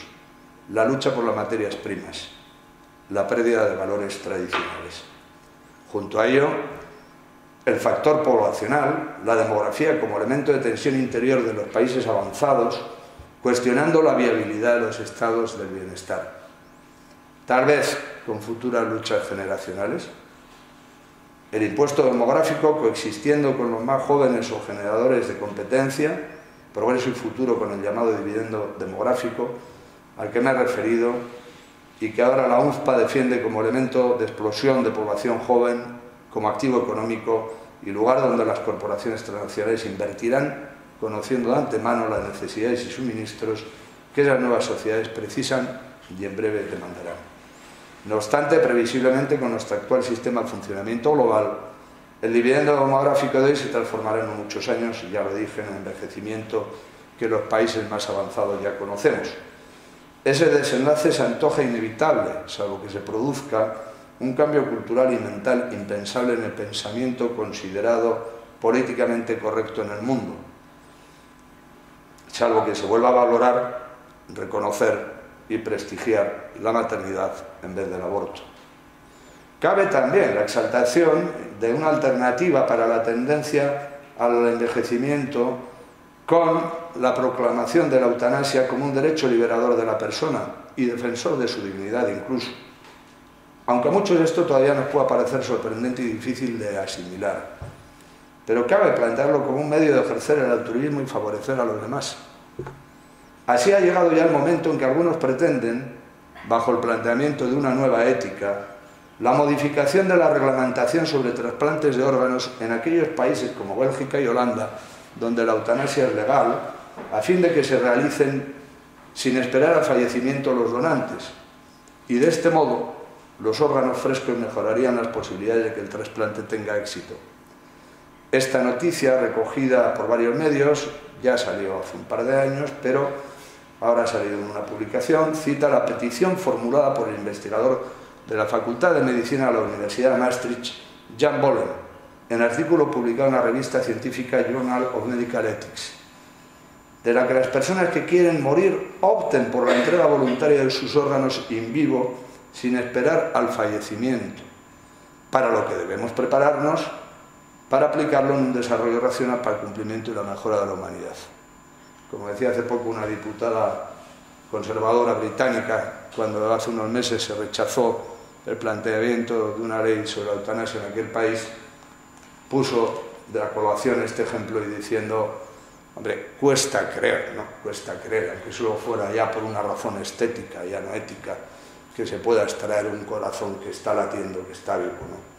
B: la lucha por las materias primas, la pérdida de valores tradicionales. Junto a ello, el factor poblacional, la demografía como elemento de tensión interior de los países avanzados, cuestionando la viabilidad de los estados del bienestar. Tal vez con futuras luchas generacionales. El impuesto demográfico coexistiendo con los más jóvenes o generadores de competencia, progreso y futuro con el llamado dividendo demográfico, al que me he referido, y que ahora la UNFPA defiende como elemento de explosión de población joven, como activo económico y lugar donde las corporaciones transnacionales invertirán, conociendo de antemano las necesidades y suministros que esas nuevas sociedades precisan y en breve demandarán. No obstante, previsiblemente con nuestro actual sistema de funcionamiento global, el dividendo demográfico de hoy se transformará en muchos años, y ya lo dije, en el envejecimiento que los países más avanzados ya conocemos. Ese desenlace se antoja inevitable, salvo que se produzca un cambio cultural y mental impensable en el pensamiento considerado políticamente correcto en el mundo, salvo que se vuelva a valorar, reconocer y prestigiar la maternidad en vez del aborto. Cabe también la exaltación de una alternativa para la tendencia al envejecimiento con la proclamación de la eutanasia como un derecho liberador de la persona y defensor de su dignidad incluso. Aunque a muchos esto todavía nos pueda parecer sorprendente y difícil de asimilar. Pero cabe plantearlo como un medio de ejercer el altruismo y favorecer a los demás. Así ha llegado ya el momento en que algunos pretenden, bajo el planteamiento de una nueva ética, la modificación de la reglamentación sobre trasplantes de órganos en aquellos países como Bélgica y Holanda, donde la eutanasia es legal, a fin de que se realicen sin esperar al fallecimiento los donantes. Y de este modo, los órganos frescos mejorarían las posibilidades de que el trasplante tenga éxito. Esta noticia, recogida por varios medios, ya salió hace un par de años, pero ahora ha salido en una publicación, cita la petición formulada por el investigador de la Facultad de Medicina de la Universidad de Maastricht, Jan Bolen, en artículo publicado en la revista científica Journal of Medical Ethics, de la que las personas que quieren morir opten por la entrega voluntaria de sus órganos in vivo sin esperar al fallecimiento, para lo que debemos prepararnos para aplicarlo en un desarrollo racional para el cumplimiento y la mejora de la humanidad. Como decía hace poco una diputada conservadora británica, cuando hace unos meses se rechazó el planteamiento de una ley sobre la eutanasia en aquel país, puso de la colación este ejemplo y diciendo, hombre, cuesta creer, ¿no? Cuesta creer, aunque solo fuera ya por una razón estética, ya no ética, que se pueda extraer un corazón que está latiendo, que está vivo, ¿no?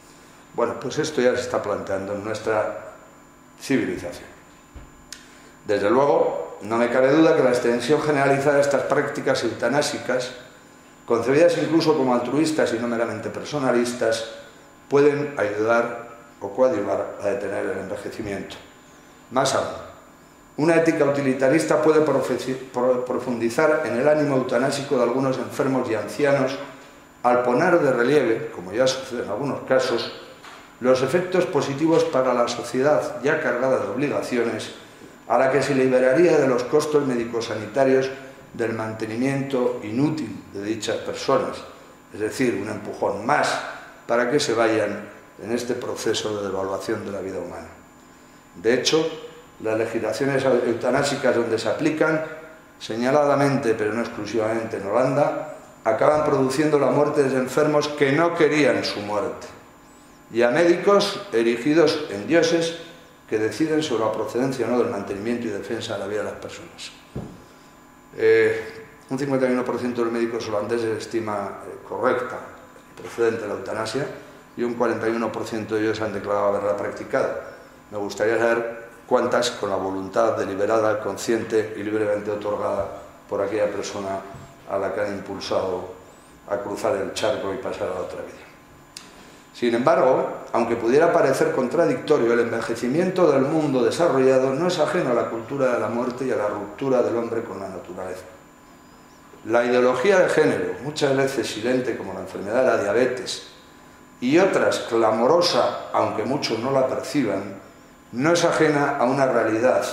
B: Bueno, pues esto ya se está planteando en nuestra civilización. Desde luego, no me cabe duda que la extensión generalizada de estas prácticas eutanásicas, concebidas incluso como altruistas y no meramente personalistas, pueden ayudar o coadyuvar a detener el envejecimiento. Más aún, una ética utilitarista puede profundizar en el ánimo eutanásico de algunos enfermos y ancianos al poner de relieve, como ya sucede en algunos casos, los efectos positivos para la sociedad ya cargada de obligaciones, a la que se liberaría de los costos médico-sanitarios del mantenimiento inútil de dichas personas, es decir, un empujón más para que se vayan en este proceso de devaluación de la vida humana. De hecho, las legislaciones eutanásicas donde se aplican, señaladamente pero no exclusivamente en Holanda, acaban produciendo la muerte de enfermos que no querían su muerte, y a médicos erigidos en dioses que deciden sobre la procedencia o no del mantenimiento y defensa de la vida de las personas. Un 51% de los médicos holandeses estima correcta y procedente la eutanasia, y un 41% de ellos han declarado haberla practicado. Me gustaría saber cuántas con la voluntad deliberada, consciente y libremente otorgada por aquella persona a la que han impulsado a cruzar el charco y pasar a la otra vida. Sin embargo, aunque pudiera parecer contradictorio, el envejecimiento del mundo desarrollado no es ajeno a la cultura de la muerte y a la ruptura del hombre con la naturaleza. La ideología de género, muchas veces silente como la enfermedad de la diabetes, y otras clamorosa, aunque muchos no la perciban, no es ajena a una realidad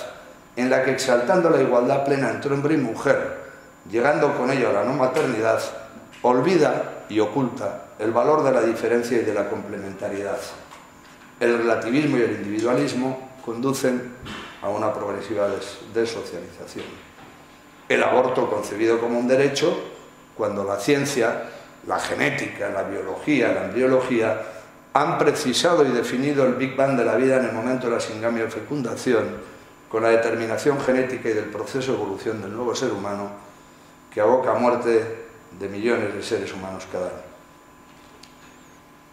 B: en la que, exaltando la igualdad plena entre hombre y mujer, llegando con ello a la no maternidad, olvida y oculta el valor de la diferencia y de la complementariedad. El relativismo y el individualismo conducen a una progresiva desocialización. El aborto concebido como un derecho, cuando la ciencia, la genética, la biología, la embriología han precisado y definido el Big Bang de la vida en el momento de la singamia y fecundación, con la determinación genética y del proceso de evolución del nuevo ser humano, que aboca a muerte de millones de seres humanos cada año.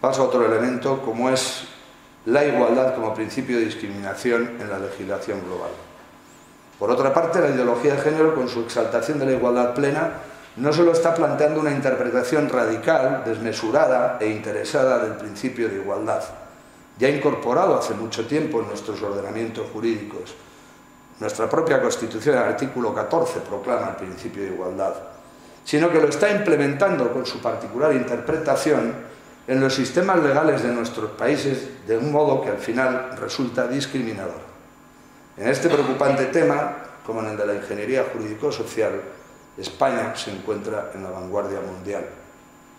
B: Pasa otro elemento, como es la igualdad como principio de discriminación en la legislación global. Por otra parte, la ideología de género, con su exaltación de la igualdad plena, no solo está planteando una interpretación radical, desmesurada e interesada del principio de igualdad, ya incorporado hace mucho tiempo en nuestros ordenamientos jurídicos. Nuestra propia Constitución, en el artículo 14, proclama el principio de igualdad, sino que lo está implementando con su particular interpretación en los sistemas legales de nuestros países de un modo que al final resulta discriminador. En este preocupante tema, como en el de la ingeniería jurídico-social, España se encuentra en la vanguardia mundial.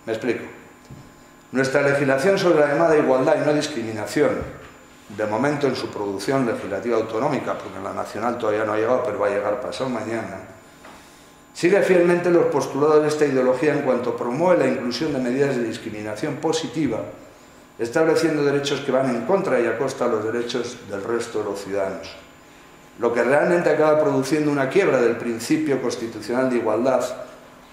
B: Me explico. Nuestra legislación sobre la llamada igualdad y no discriminación, de momento en su producción legislativa autonómica, porque en la nacional todavía no ha llegado, pero va a llegar pasado mañana, sigue fielmente los postulados de esta ideología en cuanto promueve la inclusión de medidas de discriminación positiva, estableciendo derechos que van en contra y a costa de los derechos del resto de los ciudadanos. Lo que realmente acaba produciendo una quiebra del principio constitucional de igualdad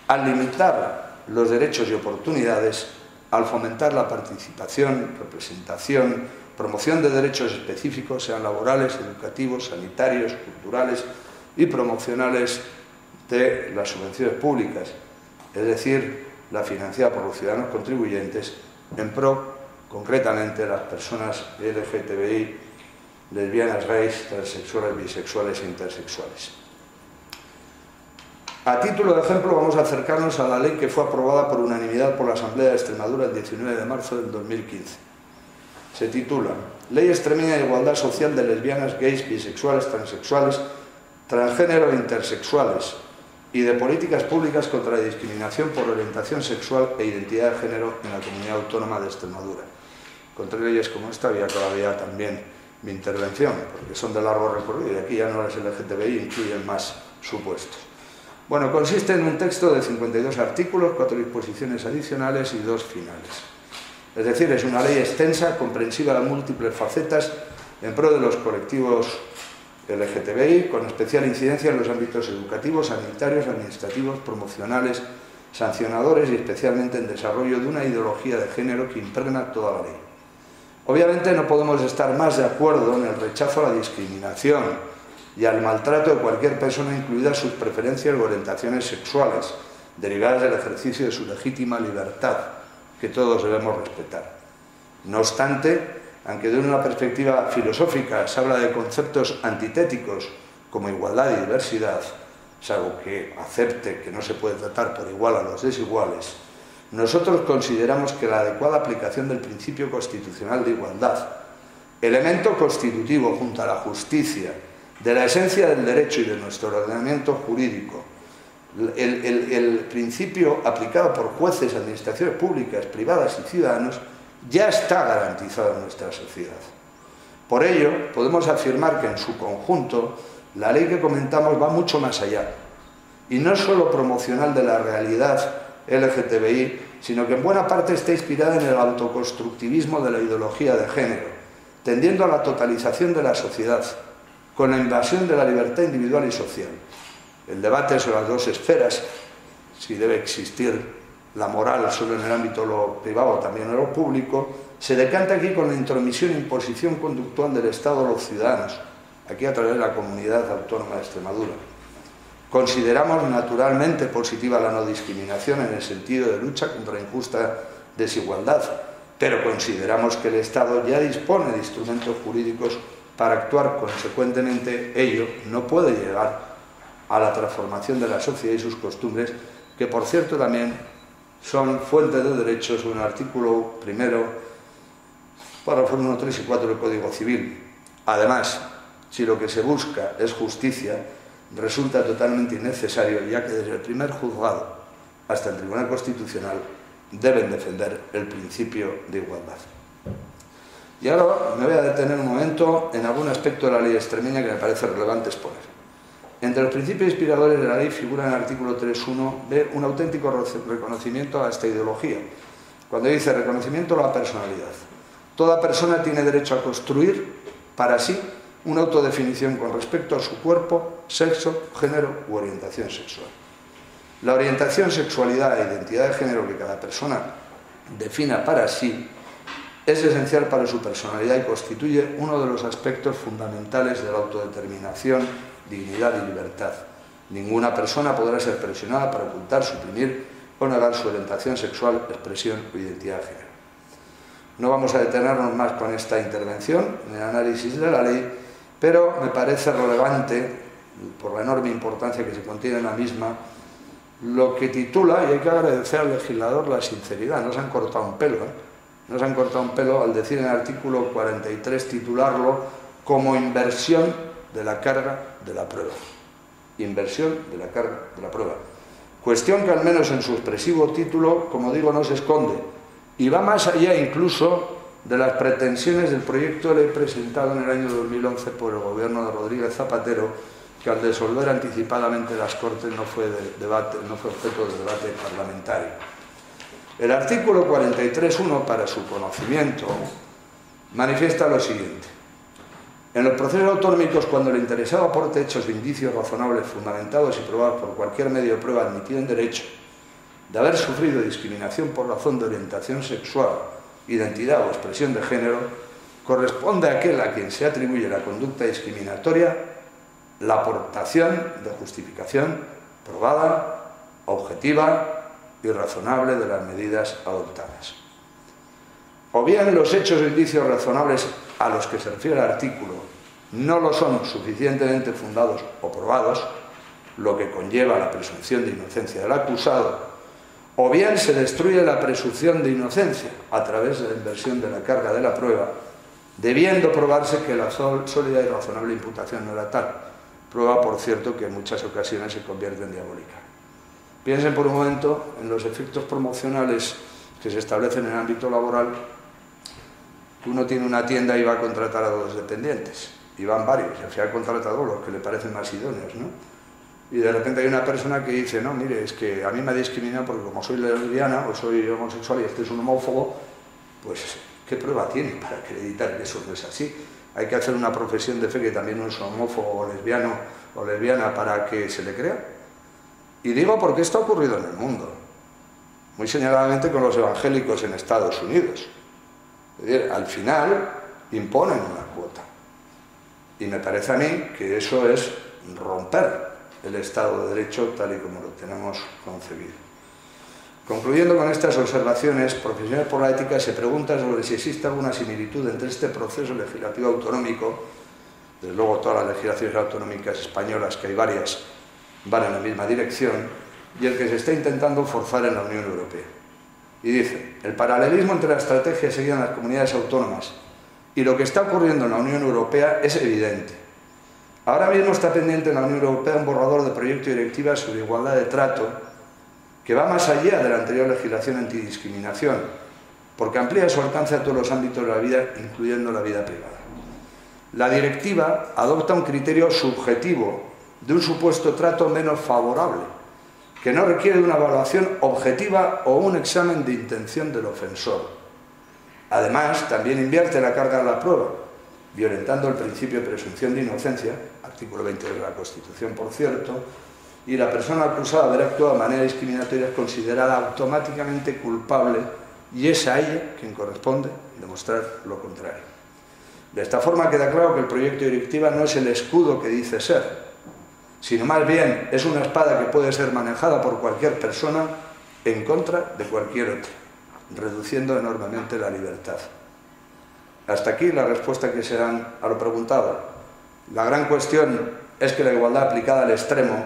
B: al limitar los derechos y oportunidades, al fomentar la participación, representación, promoción de derechos específicos, sean laborales, educativos, sanitarios, culturales y promocionales de las subvenciones públicas, es decir, la financiada por los ciudadanos contribuyentes en pro, concretamente, de las personas LGTBI, lesbianas, gays, transexuales, bisexuales e intersexuales. A título de ejemplo, vamos a acercarnos a la ley que fue aprobada por unanimidad por la Asamblea de Extremadura el 19 de marzo del 2015. Se titula Ley Extremeña de Igualdad Social de Lesbianas, Gays, Bisexuales, Transexuales, Transgénero e Intersexuales y de Políticas Públicas contra la Discriminación por Orientación Sexual e Identidad de Género en la Comunidad Autónoma de Extremadura. Contra leyes como esta había todavía también mi intervención, porque son de largo recorrido y aquí ya no las LGTBI incluyen más supuestos. Bueno, consiste en un texto de 52 artículos, 4 disposiciones adicionales y 2 finales. Es decir, es una ley extensa, comprensiva de múltiples facetas en pro de los colectivos LGTBI, con especial incidencia en los ámbitos educativos, sanitarios, administrativos, promocionales, sancionadores y especialmente en desarrollo de una ideología de género que impregna toda la ley. Obviamente no podemos estar más de acuerdo en el rechazo a la discriminación y al maltrato de cualquier persona, incluidas sus preferencias o orientaciones sexuales, derivadas del ejercicio de su legítima libertad, que todos debemos respetar. No obstante, aunque de una perspectiva filosófica se habla de conceptos antitéticos como igualdad y diversidad, salvo que acepte que no se puede tratar por igual a los desiguales, nosotros consideramos que la adecuada aplicación del principio constitucional de igualdad, elemento constitutivo junto a la justicia, de la esencia del derecho y de nuestro ordenamiento jurídico, el principio aplicado por jueces, administraciones públicas, privadas y ciudadanos, ya está garantizado en nuestra sociedad. Por ello, podemos afirmar que en su conjunto, la ley que comentamos va mucho más allá, y no es solo promocional de la realidad LGTBI, sino que en buena parte está inspirada en el autoconstructivismo de la ideología de género, tendiendo a la totalización de la sociedad, con la invasión de la libertad individual y social. El debate sobre las dos esferas, si debe existir la moral solo en el ámbito de lo privado o también en lo público, se decanta aquí con la intromisión e imposición conductual del Estado a los ciudadanos, aquí a través de la Comunidad Autónoma de Extremadura. Consideramos naturalmente positiva la no discriminación en el sentido de lucha contra la injusta desigualdad, pero consideramos que el Estado ya dispone de instrumentos jurídicos para actuar. Consecuentemente, ello no puede llegar a la transformación de la sociedad y sus costumbres, que por cierto también son fuentes de derechos en el artículo primero, párrafos 1, 3 y 4 del Código Civil. Además, si lo que se busca es justicia, resulta totalmente innecesario, ya que desde el primer juzgado hasta el Tribunal Constitucional deben defender el principio de igualdad. Y ahora me voy a detener un momento en algún aspecto de la ley extremeña que me parece relevante exponer. Entre los principios inspiradores de la ley figura en el artículo 3.1b un auténtico reconocimiento a esta ideología, cuando dice reconocimiento a la personalidad. Toda persona tiene derecho a construir para sí una autodefinición con respecto a su cuerpo, sexo, género u orientación sexual. La orientación, sexualidad e identidad de género que cada persona defina para sí es esencial para su personalidad y constituye uno de los aspectos fundamentales de la autodeterminación, dignidad y libertad. Ninguna persona podrá ser presionada para ocultar, suprimir o negar su orientación sexual, expresión o identidad de género. No vamos a detenernos más con esta intervención en el análisis de la ley, pero me parece relevante, por la enorme importancia que se contiene en la misma, lo que titula, y hay que agradecer al legislador la sinceridad, no se han cortado un pelo, no se han cortado un pelo al decir en el artículo 43 titularlo como inversión de la carga de la prueba. Inversión de la carga de la prueba. Cuestión que al menos en su expresivo título, como digo, no se esconde, y va más allá incluso de las pretensiones del proyecto de ley presentado en el año 2011 por el gobierno de Rodríguez Zapatero, que al disolver anticipadamente las Cortes no fue objeto de debate parlamentario. El artículo 43.1, para su conocimiento, manifiesta lo siguiente. En los procesos autonómicos, cuando el interesado aporte hechos de indicios razonables, fundamentados y probados por cualquier medio de prueba admitido en derecho, de haber sufrido discriminación por razón de orientación sexual, identidad o expresión de género, corresponde a aquel a quien se atribuye la conducta discriminatoria la aportación de justificación probada, objetiva y razonable de las medidas adoptadas. O bien los hechos o indicios razonables a los que se refiere el artículo no lo son suficientemente fundados o probados, lo que conlleva la presunción de inocencia del acusado, o bien se destruye la presunción de inocencia a través de la inversión de la carga de la prueba, debiendo probarse que la sólida y razonable imputación no era tal, prueba, por cierto, que en muchas ocasiones se convierte en diabólica. Piensen por un momento en los efectos promocionales que se establecen en el ámbito laboral. Uno tiene una tienda y va a contratar a 2 dependientes, y van varios, y al final contrata a 2 los que le parecen más idóneos, ¿no? Y de repente hay una persona que dice, no, mire, es que a mí me discriminan porque como soy lesbiana o soy homosexual y este es un homófobo, pues, ¿qué prueba tiene para acreditar que eso no es así? Hay que hacer una profesión de fe que también no es homófobo o lesbiano o lesbiana para que se le crea. Y digo porque esto ha ocurrido en el mundo, muy señaladamente con los evangélicos en Estados Unidos. Es decir, al final imponen una cuota. Y me parece a mí que eso es romper el Estado de Derecho tal y como lo tenemos concebido. Concluyendo con estas observaciones, Profesionales por la Ética se pregunta sobre si existe alguna similitud entre este proceso legislativo autonómico, desde luego todas las legislaciones autonómicas españolas, que hay varias, van en la misma dirección, y el que se está intentando forzar en la Unión Europea. Y dice, el paralelismo entre la estrategia seguida en las comunidades autónomas y lo que está ocurriendo en la Unión Europea es evidente. Ahora mismo está pendiente en la Unión Europea un borrador de proyecto de directiva sobre igualdad de trato que va más allá de la anterior legislación antidiscriminación, porque amplía su alcance a todos los ámbitos de la vida, incluyendo la vida privada. La directiva adopta un criterio subjetivo de un supuesto trato menos favorable, que no requiere de una evaluación objetiva o un examen de intención del ofensor. Además, también invierte la carga de la prueba, violentando el principio de presunción de inocencia, artículo 20 de la Constitución, por cierto, y la persona acusada de haber actuado de manera discriminatoria es considerada automáticamente culpable y es a ella quien corresponde demostrar lo contrario. De esta forma queda claro que el proyecto de directiva no es el escudo que dice ser, sino más bien es una espada que puede ser manejada por cualquier persona en contra de cualquier otra, reduciendo enormemente la libertad. Hasta aquí la respuesta que se dan a lo preguntado. La gran cuestión es que la igualdad aplicada al extremo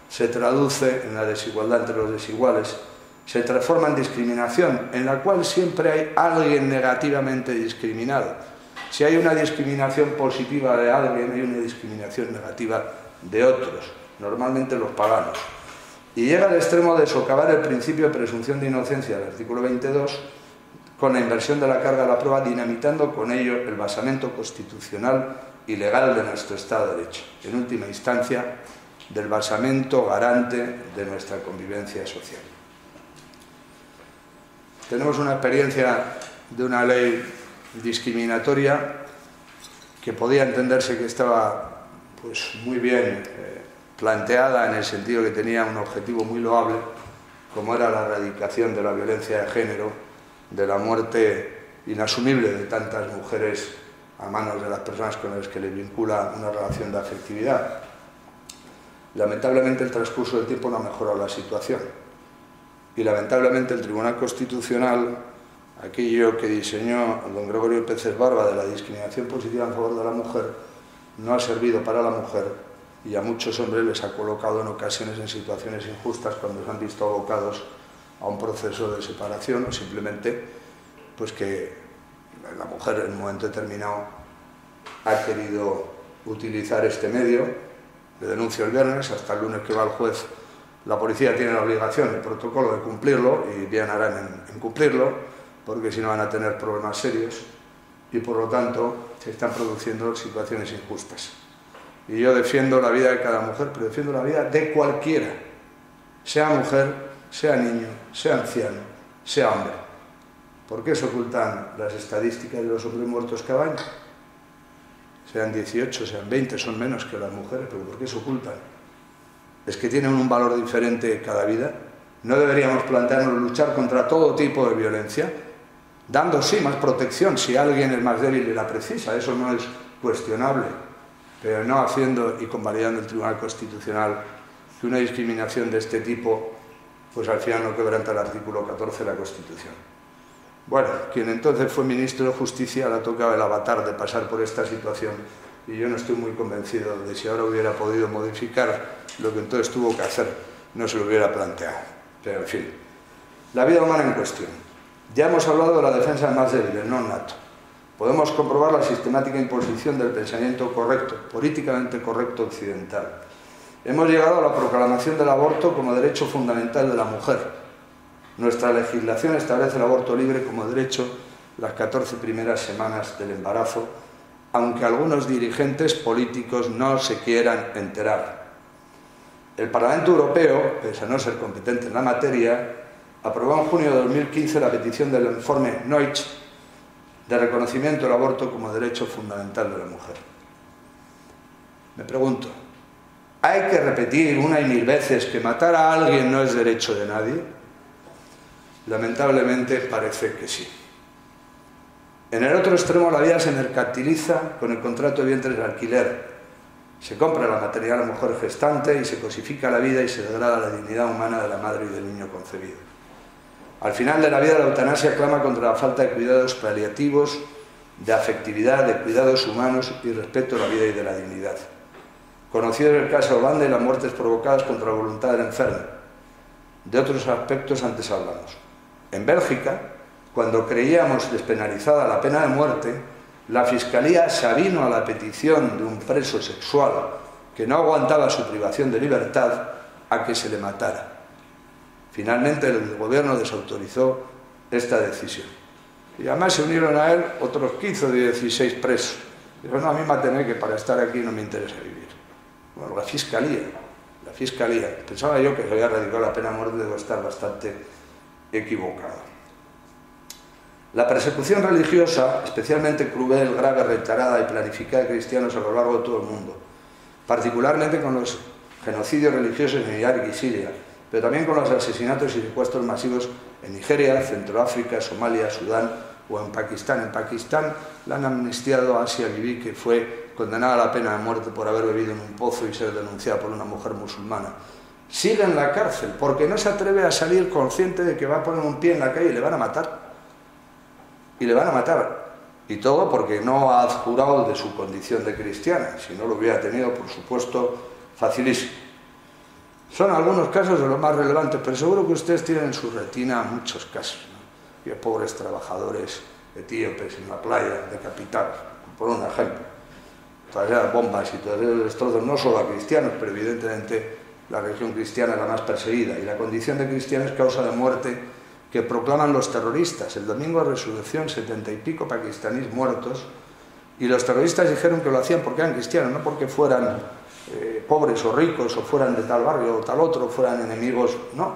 B: se traduce en la desigualdad entre los desiguales, se transforma en discriminación, en la cual siempre hay alguien negativamente discriminado. Si hay una discriminación positiva de alguien, hay una discriminación negativa de otros, normalmente los paganos. Y llega al extremo de socavar el principio de presunción de inocencia del artículo 22 con la inversión de la carga de la prueba, dinamitando con ello el basamento constitucional y legal de nuestro Estado de Derecho, en última instancia del basamento garante de nuestra convivencia social. Tenemos una experiencia de una ley discriminatoria que podía entenderse que estaba pues, muy bien planteada en el sentido que tenía un objetivo muy loable, como era la erradicación de la violencia de género, de la muerte inasumible de tantas mujeres a manos de las personas con las que les vincula una relación de afectividad. Lamentablemente el transcurso del tiempo no ha mejorado la situación y lamentablemente el Tribunal Constitucional, aquello que diseñó don Gregorio Peces Barba de la discriminación positiva en favor de la mujer, no ha servido para la mujer y a muchos hombres les ha colocado en ocasiones en situaciones injustas cuando se han visto abocados a un proceso de separación o simplemente pues que la mujer en un momento determinado ha querido utilizar este medio. Le denuncio el viernes, hasta el lunes que va el juez, la policía tiene la obligación, el protocolo de cumplirlo y bien harán en cumplirlo, porque si no van a tener problemas serios y por lo tanto se están produciendo situaciones injustas. Y yo defiendo la vida de cada mujer, pero defiendo la vida de cualquiera, sea mujer, sea niño, sea anciano, sea hombre. ¿Por qué se ocultan las estadísticas de los hombres muertos cada año? Sean 18, sean 20, son menos que las mujeres, pero ¿por qué se ocultan? ¿Es que tienen un valor diferente cada vida? ¿No deberíamos plantearnos luchar contra todo tipo de violencia? Dando, sí, más protección si alguien es más débil y la precisa, eso no es cuestionable, pero no haciendo y convalidando el Tribunal Constitucional que una discriminación de este tipo, pues al final no quebranta el artículo 14 de la Constitución. Bueno, quien entonces fue ministro de Justicia le tocaba el avatar de pasar por esta situación y yo no estoy muy convencido de si ahora hubiera podido modificar lo que entonces tuvo que hacer, no se lo hubiera planteado. Pero en fin, la vida humana en cuestión. Ya hemos hablado de la defensa del más débil, el non nato. Podemos comprobar la sistemática imposición del pensamiento correcto, políticamente correcto occidental. Hemos llegado a la proclamación del aborto como derecho fundamental de la mujer. Nuestra legislación establece el aborto libre como derecho las 14 primeras semanas del embarazo, aunque algunos dirigentes políticos no se quieran enterar. El Parlamento Europeo, pese a no ser competente en la materia, aprobó en junio de 2015 la petición del informe Noich de reconocimiento del aborto como derecho fundamental de la mujer. Me pregunto, ¿hay que repetir una y mil veces que matar a alguien no es derecho de nadie? Lamentablemente parece que sí. En el otro extremo la vida se mercantiliza con el contrato de vientres de alquiler. Se compra la maternidad de la mujer gestante y se cosifica la vida y se degrada la dignidad humana de la madre y del niño concebido. Al final de la vida la eutanasia clama contra la falta de cuidados paliativos, de afectividad, de cuidados humanos y respeto a la vida y de la dignidad. Conocido es el caso de Holanda y las muertes provocadas contra la voluntad del enfermo. De otros aspectos antes hablamos. En Bélgica, cuando creíamos despenalizada la pena de muerte, la Fiscalía se avino a la petición de un preso sexual que no aguantaba su privación de libertad a que se le matara. Finalmente el gobierno desautorizó esta decisión. Y además se unieron a él otros 15 o 16 presos. Dijo, no, a mí mátenme, que para estar aquí no me interesa vivir. Bueno, la Fiscalía. Pensaba yo que se había radicado la pena de muerte, debo estar bastante equivocado. La persecución religiosa, especialmente cruel, grave, reiterada y planificada de cristianos a lo largo de todo el mundo, particularmente con los genocidios religiosos en Irak y Siria, pero también con los asesinatos y secuestros masivos en Nigeria, Centroáfrica, Somalia, Sudán o en Pakistán. En Pakistán la han amnistiado a Asia Bibi, que fue condenada a la pena de muerte por haber bebido en un pozo y ser denunciada por una mujer musulmana. Sigue en la cárcel porque no se atreve a salir consciente de que va a poner un pie en la calle y le van a matar. Y le van a matar. Y todo porque no ha adjurado de su condición de cristiana. Si no lo hubiera tenido, por supuesto, facilísimo. Son algunos casos de los más relevantes, pero seguro que ustedes tienen en su retina muchos casos, ¿no? Y de pobres trabajadores etíopes en la playa, decapitados, por un ejemplo. Todas esas bombas y todos esos destrozos, no solo a cristianos, pero evidentemente la religión cristiana es la más perseguida. Y la condición de cristiano es causa de muerte que proclaman los terroristas. El domingo de resurrección, 70 y pico pakistaníes muertos, y los terroristas dijeron que lo hacían porque eran cristianos, no porque fueran pobres o ricos, o fueran de tal barrio o tal otro, fueran enemigos, no,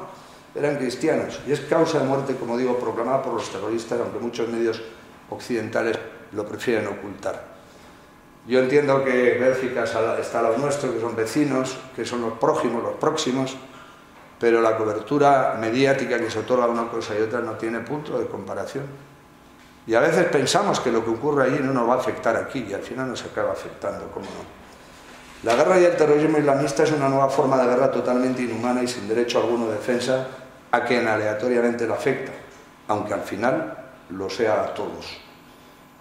B: eran cristianos. Y es causa de muerte, como digo, proclamada por los terroristas, aunque muchos medios occidentales lo prefieren ocultar. Yo entiendo que Bélgica está a lo nuestro, que son vecinos, que son los prójimos, los próximos, pero la cobertura mediática que se otorga a una cosa y otra no tiene punto de comparación. Y a veces pensamos que lo que ocurre allí no nos va a afectar aquí, y al final nos acaba afectando, ¿cómo no? La guerra y el terrorismo islamista es una nueva forma de guerra totalmente inhumana y sin derecho alguno de defensa a quien aleatoriamente la afecta, aunque al final lo sea a todos.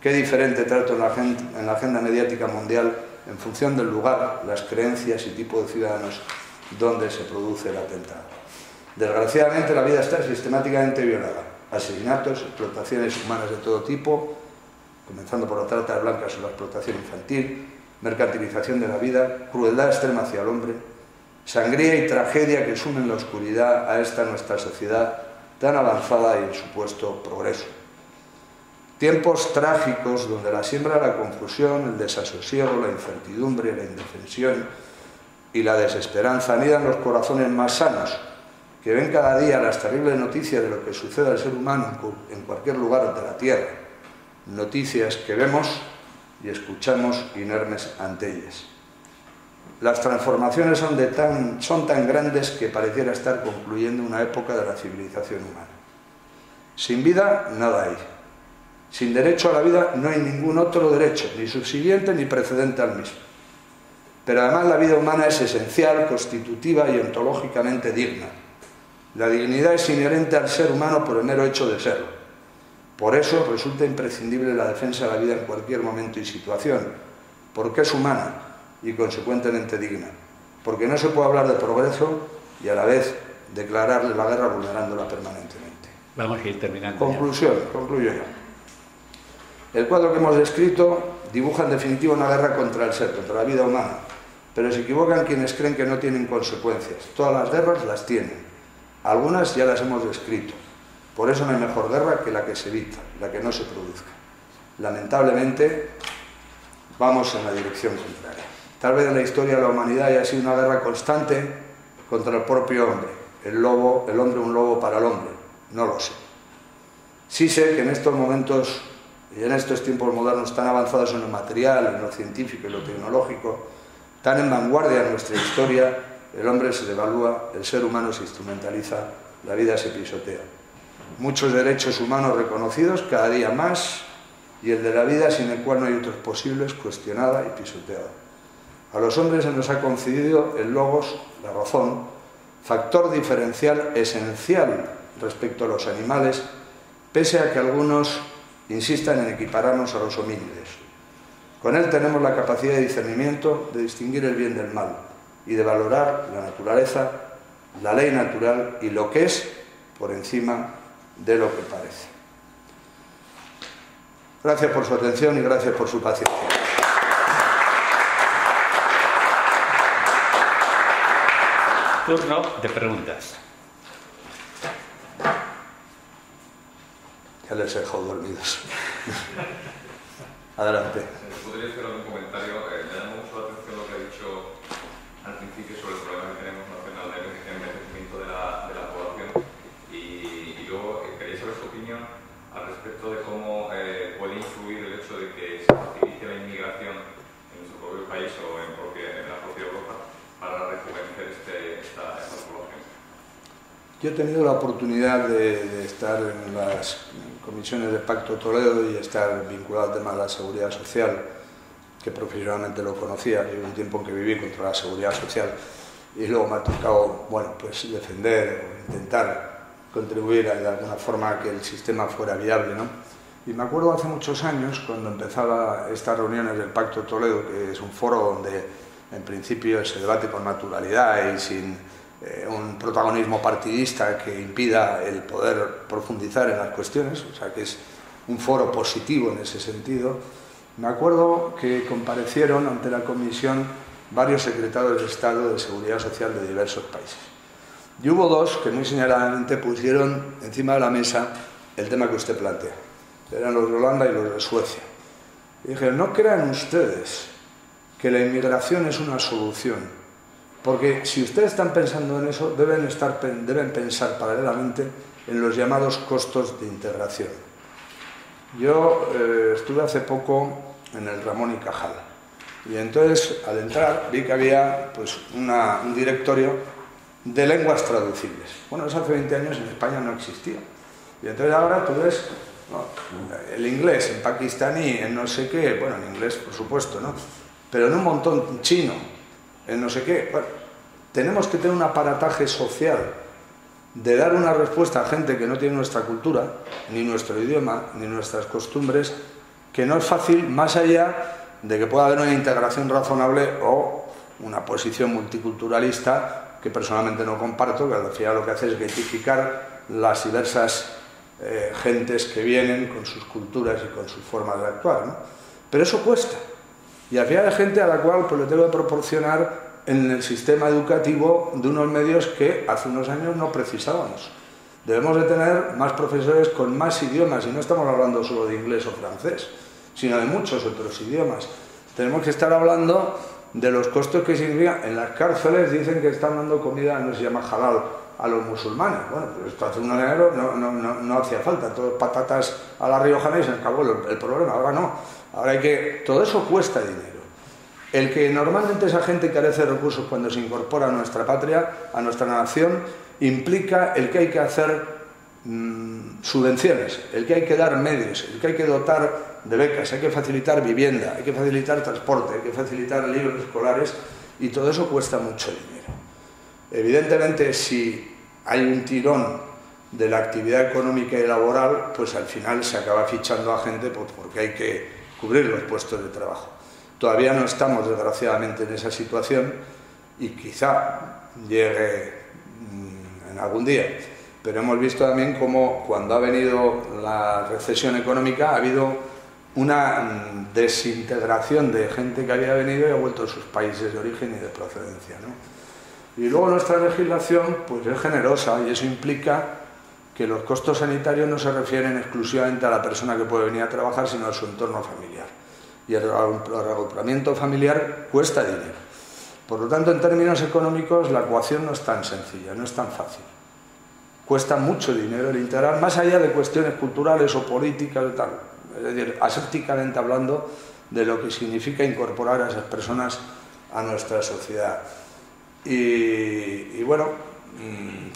B: Qué diferente trato en la agenda mediática mundial en función del lugar, las creencias y tipo de ciudadanos donde se produce el atentado. Desgraciadamente la vida está sistemáticamente violada. Asesinatos, explotaciones humanas de todo tipo, comenzando por la trata de blancas o la explotación infantil, mercantilización de la vida, crueldad extrema hacia el hombre, sangría y tragedia que sumen la oscuridad a esta nuestra sociedad tan avanzada y en supuesto progreso. Tiempos trágicos donde la siembra de la confusión, el desasosiego, la incertidumbre, la indefensión y la desesperanza anidan los corazones más sanos, que ven cada día las terribles noticias de lo que sucede al ser humano en cualquier lugar de la tierra, noticias que vemos y escuchamos inermes ante ellas. Las transformaciones son tan grandes que pareciera estar concluyendo una época de la civilización humana. Sin vida, nada hay. Sin derecho a la vida no hay ningún otro derecho, ni subsiguiente ni precedente al mismo. Pero además la vida humana es esencial, constitutiva y ontológicamente digna. La dignidad es inherente al ser humano por el mero hecho de serlo. Por eso resulta imprescindible la defensa de la vida en cualquier momento y situación, porque es humana y consecuentemente digna, porque no se puede hablar de progreso y a la vez declararle la guerra vulnerándola permanentemente.
A: Vamos a ir terminando.
B: Concluyo ya. El cuadro que hemos descrito dibuja en definitiva una guerra contra el ser, contra la vida humana, pero se equivocan quienes creen que no tienen consecuencias. Todas las guerras las tienen, algunas ya las hemos descrito. Por eso no hay mejor guerra que la que se evita, la que no se produzca. Lamentablemente, vamos en la dirección contraria. Tal vez en la historia de la humanidad haya sido una guerra constante contra el propio hombre. El hombre un lobo para el hombre. No lo sé. Sí sé que en estos momentos y en estos tiempos modernos tan avanzados en lo material, en lo científico y lo tecnológico, tan en vanguardia en nuestra historia, el hombre se devalúa, el ser humano se instrumentaliza, la vida se pisotea. Muchos derechos humanos reconocidos, cada día más, y el de la vida sin el cual no hay otros posibles, cuestionada y pisoteada. A los hombres se nos ha concedido el logos, la razón, factor diferencial esencial respecto a los animales, pese a que algunos insistan en equipararnos a los homínidos. Con él tenemos la capacidad de discernimiento, de distinguir el bien del mal y de valorar la naturaleza, la ley natural y lo que es por encima de lo que parece. Gracias por su atención y gracias por su paciencia.
A: Turno de preguntas.
B: Ya les he dejado dormidos. Adelante.
C: ¿Podría hacer algún comentario? Me llama mucho la atención lo que ha dicho al principio sobre el problema que tenemos nacional de envejecimiento de la población y luego quería saber su opinión al respecto de cómo puede influir el hecho de que se facilite la inmigración en nuestro propio país o en la propia Europa para rejuvenecer esta población.
B: Yo he tenido la oportunidad de estar en las comisiones del Pacto Toledo y estar vinculado al tema de la seguridad social, que profesionalmente lo conocía. Llevo un tiempo en que viví contra la seguridad social y luego me ha tocado, bueno, pues defender o intentar contribuir de alguna forma a que el sistema fuera viable, ¿no? Y me acuerdo hace muchos años, cuando empezaba estas reuniones del Pacto Toledo, que es un foro donde en principio se debate con naturalidad y sin un protagonismo partidista que impida el poder profundizar en las cuestiones, o sea que es un foro positivo en ese sentido. Me acuerdo que comparecieron ante la comisión varios secretarios de Estado de Seguridad Social de diversos países. Y hubo dos que muy señaladamente pusieron encima de la mesa el tema que usted plantea. Eran los de Holanda y los de Suecia. Y dijeron, no crean ustedes que la inmigración es una solución. Porque si ustedes están pensando en eso, deben pensar paralelamente en los llamados costos de integración. Yo estuve hace poco en el Ramón y Cajal y entonces al entrar vi que había pues, un directorio de lenguas traducibles. Bueno, eso hace 20 años en España no existía. Y entonces ahora tú ves el inglés en pakistaní, en no sé qué, bueno, en inglés por supuesto, ¿no? Pero en un montón chino, en no sé qué. Bueno, tenemos que tener un aparataje social de dar una respuesta a gente que no tiene nuestra cultura, ni nuestro idioma, ni nuestras costumbres, que no es fácil, más allá de que pueda haber una integración razonable o una posición multiculturalista que personalmente no comparto, que al final lo que hace es identificar las diversas gentes que vienen con sus culturas y con sus formas de actuar, ¿no? Pero eso cuesta. Y al final hay gente a la cual pues, le tengo que proporcionar en el sistema educativo de unos medios que hace unos años no precisábamos. Debemos de tener más profesores con más idiomas, y no estamos hablando solo de inglés o francés, sino de muchos otros idiomas. Tenemos que estar hablando de los costos que significa. En las cárceles dicen que están dando comida, no se llama halal, a los musulmanes. Bueno, pues esto hace unos años no hacía falta, todo patatas a la riojana y se acabó el problema. Ahora no, ahora hay que... Todo eso cuesta dinero. El que normalmente esa gente carece de recursos cuando se incorpora a nuestra patria, a nuestra nación, implica el que hay que hacer subvenciones, el que hay que dar medios, el que hay que dotar de becas, hay que facilitar vivienda, hay que facilitar transporte, hay que facilitar libros escolares y todo eso cuesta mucho dinero. Evidentemente, si hay un tirón de la actividad económica y laboral, pues al final se acaba fichando a gente porque hay que cubrir los puestos de trabajo. Todavía no estamos, desgraciadamente, en esa situación y quizá llegue en algún día. Pero hemos visto también cómo cuando ha venido la recesión económica ha habido una desintegración de gente que había venido y ha vuelto a sus países de origen y de procedencia, ¿no? Y luego nuestra legislación pues, es generosa y eso implica que los costos sanitarios no se refieren exclusivamente a la persona que puede venir a trabajar, sino a su entorno familiar. Y el reagrupamiento familiar cuesta dinero. Por lo tanto, en términos económicos, la ecuación no es tan sencilla, no es tan fácil. Cuesta mucho dinero el integrar, más allá de cuestiones culturales o políticas y tal. Es decir, asépticamente hablando de lo que significa incorporar a esas personas a nuestra sociedad. Y bueno,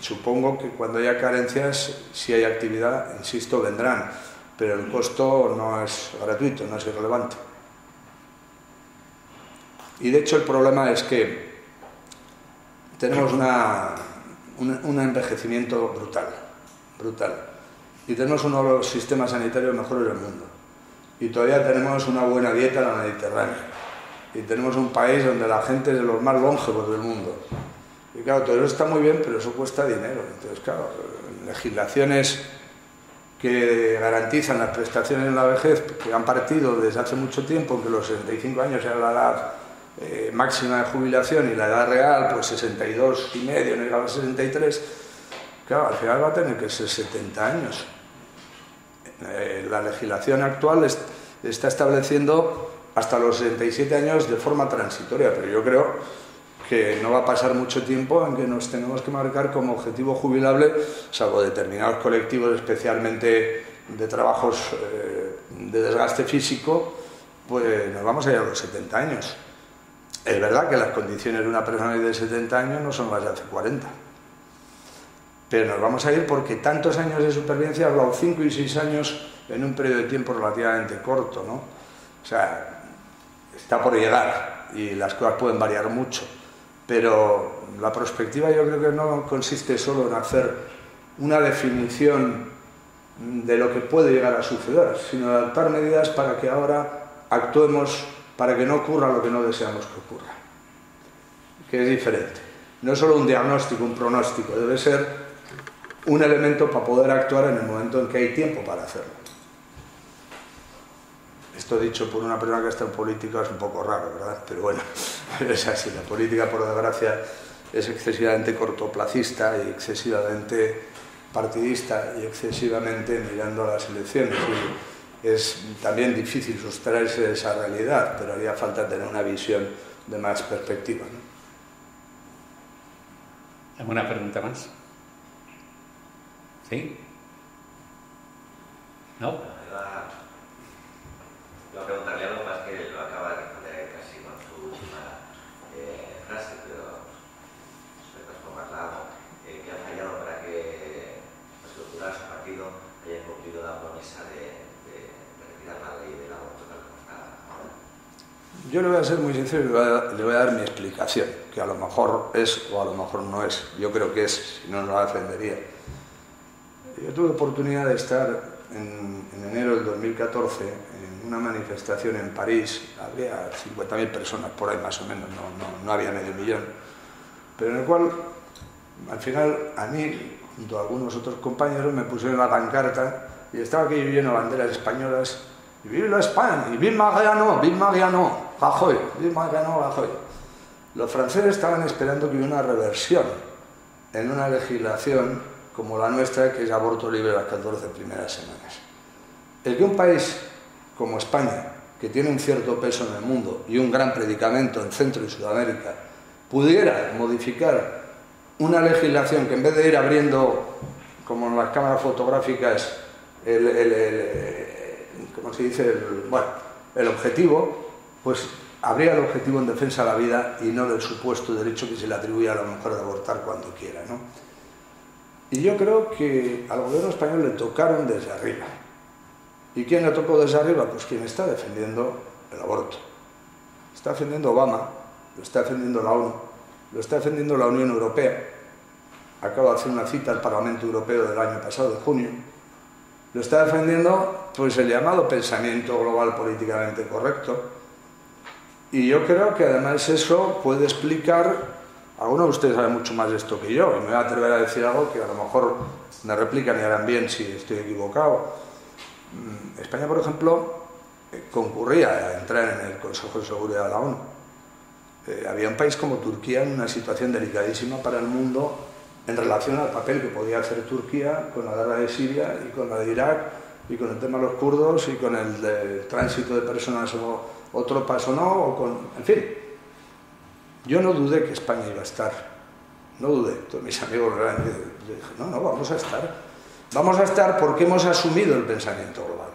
B: supongo que cuando haya carencias, si hay actividad, insisto, vendrán. pero el costo no es gratuito, no es irrelevante. Y de hecho el problema es que tenemos un envejecimiento brutal, y tenemos uno de los sistemas sanitarios mejores del mundo, y todavía tenemos una buena dieta en la Mediterránea, y tenemos un país donde la gente es de los más longevos del mundo. Y claro, todo eso está muy bien, pero eso cuesta dinero. Entonces, claro, legislaciones que garantizan las prestaciones en la vejez, que han partido desde hace mucho tiempo, que los 65 años era la edad máxima de jubilación y la edad real, pues 62 y medio, no llegaba a 63, claro, al final va a tener que ser 70 años. La legislación actual está estableciendo hasta los 67 años de forma transitoria, pero yo creo que no va a pasar mucho tiempo en que nos tengamos que marcar como objetivo jubilable, salvo determinados colectivos, especialmente de trabajos de desgaste físico, pues nos vamos a ir a los 70 años. Es verdad que las condiciones de una persona de 70 años no son las de hace 40, pero nos vamos a ir porque tantos años de supervivencia, he hablado 5 y 6 años en un periodo de tiempo relativamente corto, ¿no? O sea, está por llegar y las cosas pueden variar mucho, pero la perspectiva yo creo que no consiste solo en hacer una definición de lo que puede llegar a suceder, sino adaptar medidas para que ahora actuemos para que no ocurra lo que no deseamos que ocurra, que es diferente. No es solo un diagnóstico, un pronóstico, debe ser un elemento para poder actuar en el momento en que hay tiempo para hacerlo. Esto dicho por una persona que está en política es un poco raro, ¿verdad? Pero bueno, es así. La política, por desgracia, es excesivamente cortoplacista y excesivamente partidista y excesivamente mirando a las elecciones. Y es también difícil sustraerse de esa realidad, pero haría falta tener una visión de más perspectiva, ¿no?
A: ¿Alguna pregunta más? ¿Sí? ¿No?
D: Yo a preguntarle algo más que lo acaba de responder casi con su última frase, pero de todas formas la hago, que ha fallado para que los estructuras su partido hayan cumplido la promesa de retirar la ley del aborto tal como está ahora.
B: Yo le voy a ser muy sincero y le voy a dar mi explicación, que a lo mejor es o a lo mejor no es. Yo creo que es, si no, no la defendería. Yo tuve oportunidad de estar en enero del 2014 en una manifestación en París. Había 50.000 personas por ahí más o menos, no había medio millón, pero en el cual al final a mí, junto a algunos otros compañeros, me pusieron la pancarta y estaba aquello lleno de banderas españolas y ¡vive la España! y ¡vive Mariano! ¡Rajoy! ¡vive Mariano! ¡Rajoy! Los franceses estaban esperando que hubiera una reversión en una legislación como la nuestra, que es aborto libre las 14 primeras semanas. El que un país como España, que tiene un cierto peso en el mundo y un gran predicamento en Centro y Sudamérica, pudiera modificar una legislación que en vez de ir abriendo, como en las cámaras fotográficas, ¿cómo se dice? El objetivo, pues habría el objetivo en defensa de la vida y no del supuesto derecho que se le atribuye a la mujer de abortar cuando quiera, ¿no? Y yo creo que al gobierno español le tocaron desde arriba. ¿Y quién le tocó desde arriba? Pues quien está defendiendo el aborto. Está defendiendo Obama, lo está defendiendo la ONU, lo está defendiendo la Unión Europea. Acabo de hacer una cita al Parlamento Europeo del año pasado, de junio. Lo está defendiendo pues el llamado pensamiento global políticamente correcto. Y yo creo que además eso puede explicar. Algunos de ustedes saben mucho más de esto que yo, y me voy a atrever a decir algo que a lo mejor me replican y harán bien si estoy equivocado. España, por ejemplo, concurría a entrar en el Consejo de Seguridad de la ONU. Había un país como Turquía en una situación delicadísima para el mundo en relación al papel que podía hacer Turquía con la guerra de Siria y con la de Irak y con el tema de los kurdos y con el tránsito de personas o tropas o no, o con, en fin. Yo no dudé que España iba a estar, no dudé, todos mis amigos yo dije, no, vamos a estar. Vamos a estar porque hemos asumido el pensamiento global.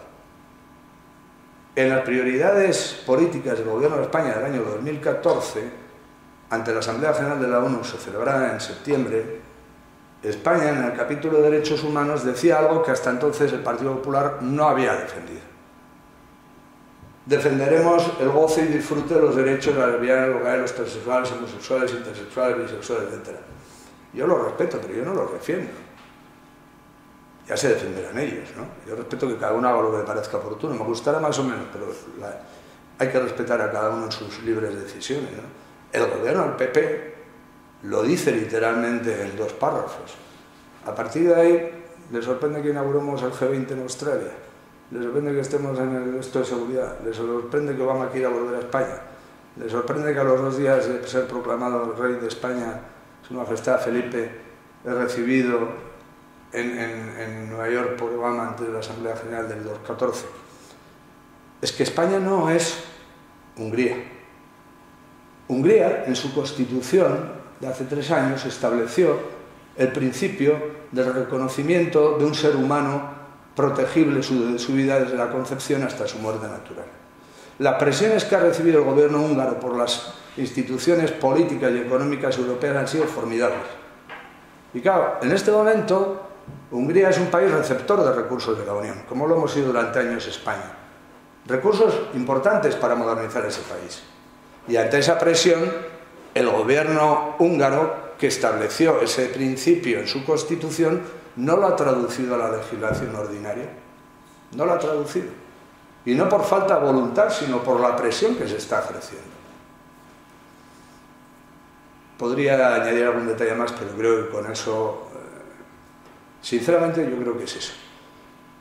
B: En las prioridades políticas del Gobierno de España del año 2014, ante la Asamblea General de la ONU, se celebrada en septiembre, España, en el capítulo de Derechos Humanos, decía algo que hasta entonces el Partido Popular no había defendido. Defenderemos el goce y disfrute de los derechos de las lesbianas, los gays, los transexuales, homosexuales, intersexuales, bisexuales, etc. Yo lo respeto, pero yo no lo defiendo. Ya se defenderán ellos, ¿no? Yo respeto que cada uno haga lo que le parezca oportuno. Me gustará más o menos, pero hay que respetar a cada uno en sus libres decisiones, ¿no? El gobierno del PP lo dice literalmente en 2 párrafos. A partir de ahí, ¿le sorprende que inauguremos el G20 en Australia? ¿Le sorprende que estemos en el esto de seguridad? ¿Le sorprende que Obama quiera volver a España? ¿Le sorprende que a los 2 días de ser proclamado rey de España, Su Majestad Felipe, es recibido en Nueva York por Obama ante la Asamblea General del 2014? Es que España no es Hungría. Hungría, en su constitución de hace 3 años, estableció el principio del reconocimiento de un ser humano protegible de su vida desde la concepción hasta su muerte natural. Las presiones que ha recibido el gobierno húngaro por las instituciones políticas y económicas europeas han sido formidables. Y claro, en este momento, Hungría es un país receptor de recursos de la Unión, como lo hemos sido durante años España. Recursos importantes para modernizar ese país. Y ante esa presión, el gobierno húngaro, que estableció ese principio en su constitución, no lo ha traducido a la legislación ordinaria. No lo ha traducido. Y no por falta de voluntad, sino por la presión que se está ejerciendo. Podría añadir algún detalle más, pero creo que con eso, sinceramente, yo creo que es eso.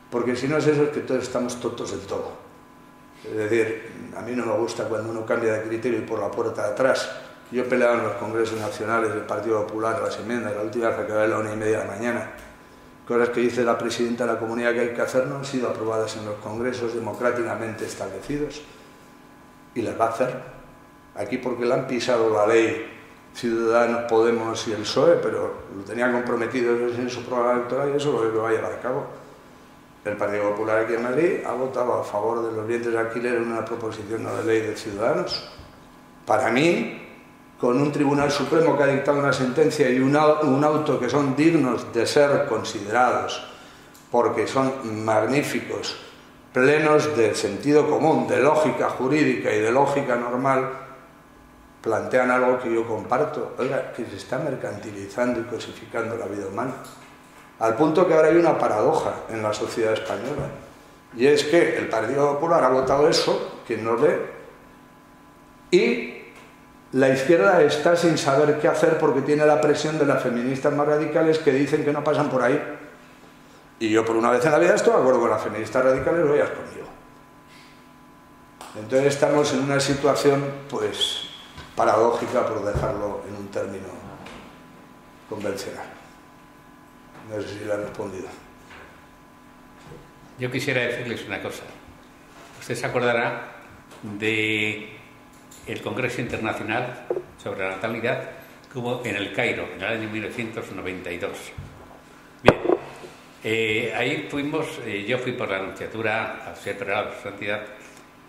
B: Porque si no es eso, es que todos estamos tontos del todo. Es decir, a mí no me gusta cuando uno cambia de criterio y por la puerta de atrás. Yo he peleado en los congresos nacionales del Partido Popular las enmiendas, la última vez acabé a la 1:30 de la mañana. Cosas que dice la presidenta de la comunidad que hay que hacer no han sido aprobadas en los congresos democráticamente establecidos. Y las va a hacer. Aquí porque le han pisado la ley Ciudadanos, Podemos y el PSOE, pero lo tenía comprometido en su programa electoral y eso lo va a llevar a cabo. El Partido Popular aquí en Madrid ha votado a favor de los vientres de alquiler en una proposición no de ley de Ciudadanos. Para mí, con un Tribunal Supremo que ha dictado una sentencia y un auto que son dignos de ser considerados, porque son magníficos, plenos de sentido común, de lógica jurídica y de lógica normal, plantean algo que yo comparto. Oiga, que se está mercantilizando y cosificando la vida humana. Al punto que ahora hay una paradoja en la sociedad española. Y es que el Partido Popular ha votado eso, quien no ve, y la izquierda está sin saber qué hacer porque tiene la presión de las feministas más radicales que dicen que no pasan por ahí. Y yo por una vez en la vida estoy de acuerdo con las feministas radicales, lo vayas conmigo. Entonces estamos en una situación, pues, paradójica, por dejarlo en un término convencional. No sé si le he respondido.
A: Yo quisiera decirles una cosa. Usted se acordará de el Congreso Internacional sobre la Natalidad que hubo en el Cairo en el año 1992. Bien, ahí fuimos, yo fui por la Nunciatura al ser prelado de su santidad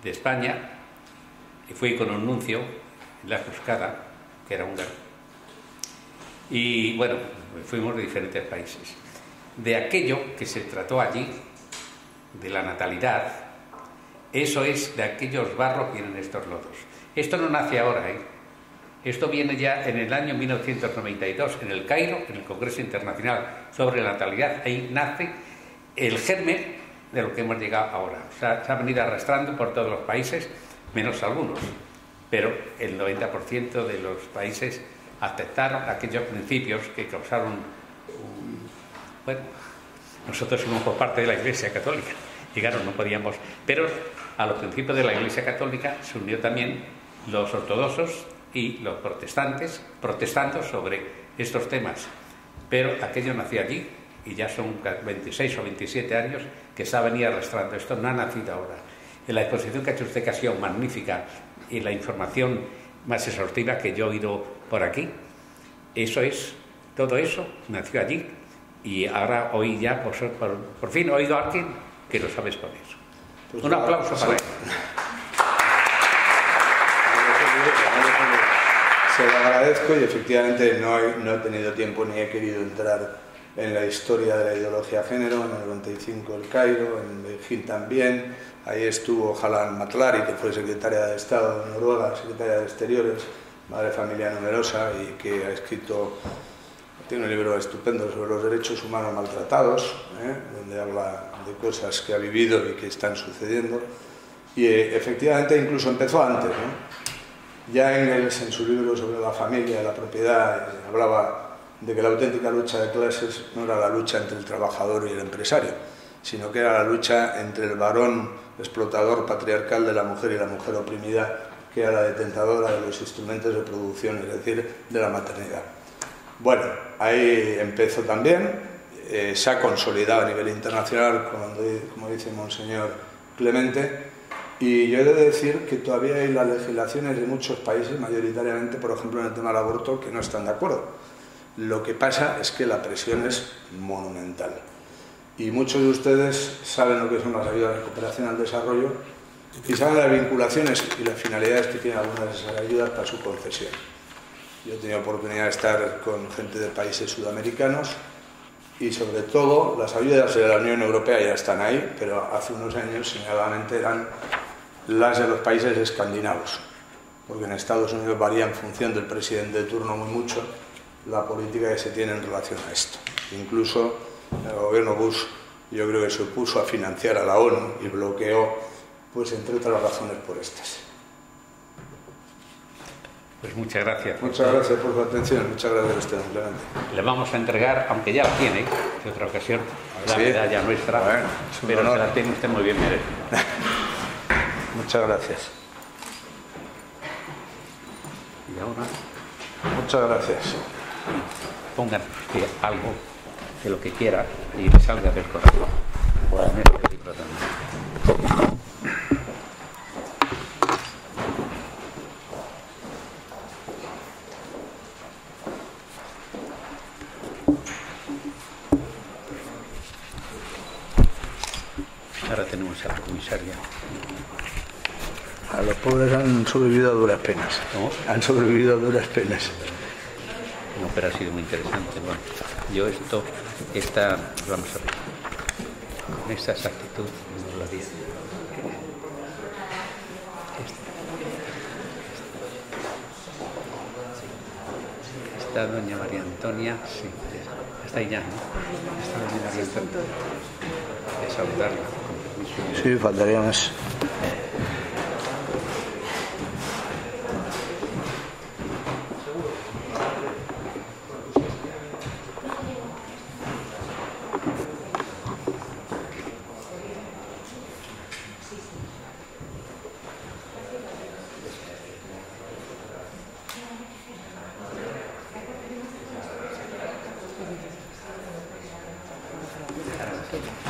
A: de España y fui con un nuncio en la Fuscada, que era húngaro, y bueno, fuimos de diferentes países. De aquello que se trató allí, de la natalidad, eso es de aquellos barros que vienen estos lodos. Esto no nace ahora, ¿eh? Esto viene ya en el año 1992, en el Cairo, en el Congreso Internacional sobre la Natalidad. Ahí nace el germen de lo que hemos llegado ahora. O sea, se ha venido arrastrando por todos los países, menos algunos, pero el 90% de los países aceptaron aquellos principios que causaron bueno, nosotros somos por parte de la Iglesia Católica, llegaron, no podíamos, pero a los principios de la Iglesia Católica se unió también los ortodoxos y los protestantes, protestando sobre estos temas, pero aquello nació allí y ya son 26 o 27 años que se ha venido arrastrando. Esto no ha nacido ahora. En la exposición que ha hecho usted, que ha sido magnífica, y la información más exhaustiva que yo he oído por aquí, eso es, todo eso nació allí y ahora hoy ya por fin he oído a alguien que lo sabe exponer. Pues un aplauso para él.
B: Se lo agradezco. agradezco y efectivamente no he tenido tiempo ni he querido entrar en la historia de la ideología género. En el 95 el Cairo, en Beijing también. Ahí estuvo Halan Matlari, que fue secretaria de Estado de Noruega, secretaria de Exteriores, madre de familia numerosa y que ha escrito, tiene un libro estupendo sobre los derechos humanos maltratados, donde habla de cosas que ha vivido y que están sucediendo. Y efectivamente incluso empezó antes, ¿no? Ya Engels, en su libro sobre la familia y la propiedad, hablaba de que la auténtica lucha de clases no era la lucha entre el trabajador y el empresario, sino que era la lucha entre el varón explotador patriarcal de la mujer y la mujer oprimida, que era la detentadora de los instrumentos de producción, es decir, de la maternidad. Bueno, ahí empezó también, se ha consolidado a nivel internacional, como dice Monseñor Clemente, y yo he de decir que todavía hay las legislaciones de muchos países, mayoritariamente, por ejemplo, en el tema del aborto, que no están de acuerdo. Lo que pasa es que la presión es monumental. Y muchos de ustedes saben lo que son las ayudas de cooperación al desarrollo y saben las vinculaciones y las finalidades que tienen algunas de esas ayudas para su concesión. Yo he tenido oportunidad de estar con gente de países sudamericanos y sobre todo las ayudas de la Unión Europea ya están ahí, pero hace unos años señaladamente eran las de los países escandinavos, porque en Estados Unidos varía en función del presidente de turno muy mucho la política que se tiene en relación a esto. Incluso el gobierno Bush, yo creo que se opuso a financiar a la ONU y bloqueó, pues entre otras razones por estas.
A: Pues muchas gracias.
B: Muchas gracias por su atención, muchas gracias a usted, simplemente.
A: Le vamos a entregar, aunque ya la tiene, de otra ocasión, la medalla nuestra,
B: bueno,
A: pero se la tiene usted muy bien merecida.
B: Muchas gracias.
A: Y ahora,
B: muchas gracias.
A: pongan usted algo de lo que quiera y le salga del corazón. Bueno, este libro también. Ahora tenemos a la comisaria.
B: A los pobres han sobrevivido a duras penas.
A: ¿Cómo?
B: Han sobrevivido a duras penas.
A: No, pero ha sido muy interesante. Bueno, yo vamos a ver, con esta exactitud no lo haría. Está doña María Antonia, sí, está ahí ya, ¿no? Está doña María Antonia. De saludarla.
B: Sí, faltaría más.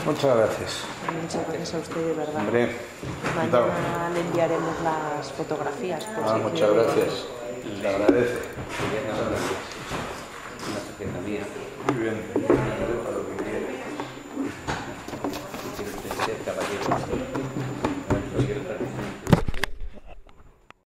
B: Muchas gracias.
E: Muchas gracias a usted, de verdad.
B: Hombre,
E: mañana le enviaremos las fotografías.
B: muchas gracias. Le agradece.
A: Una tarjeta mía.
B: Muy bien.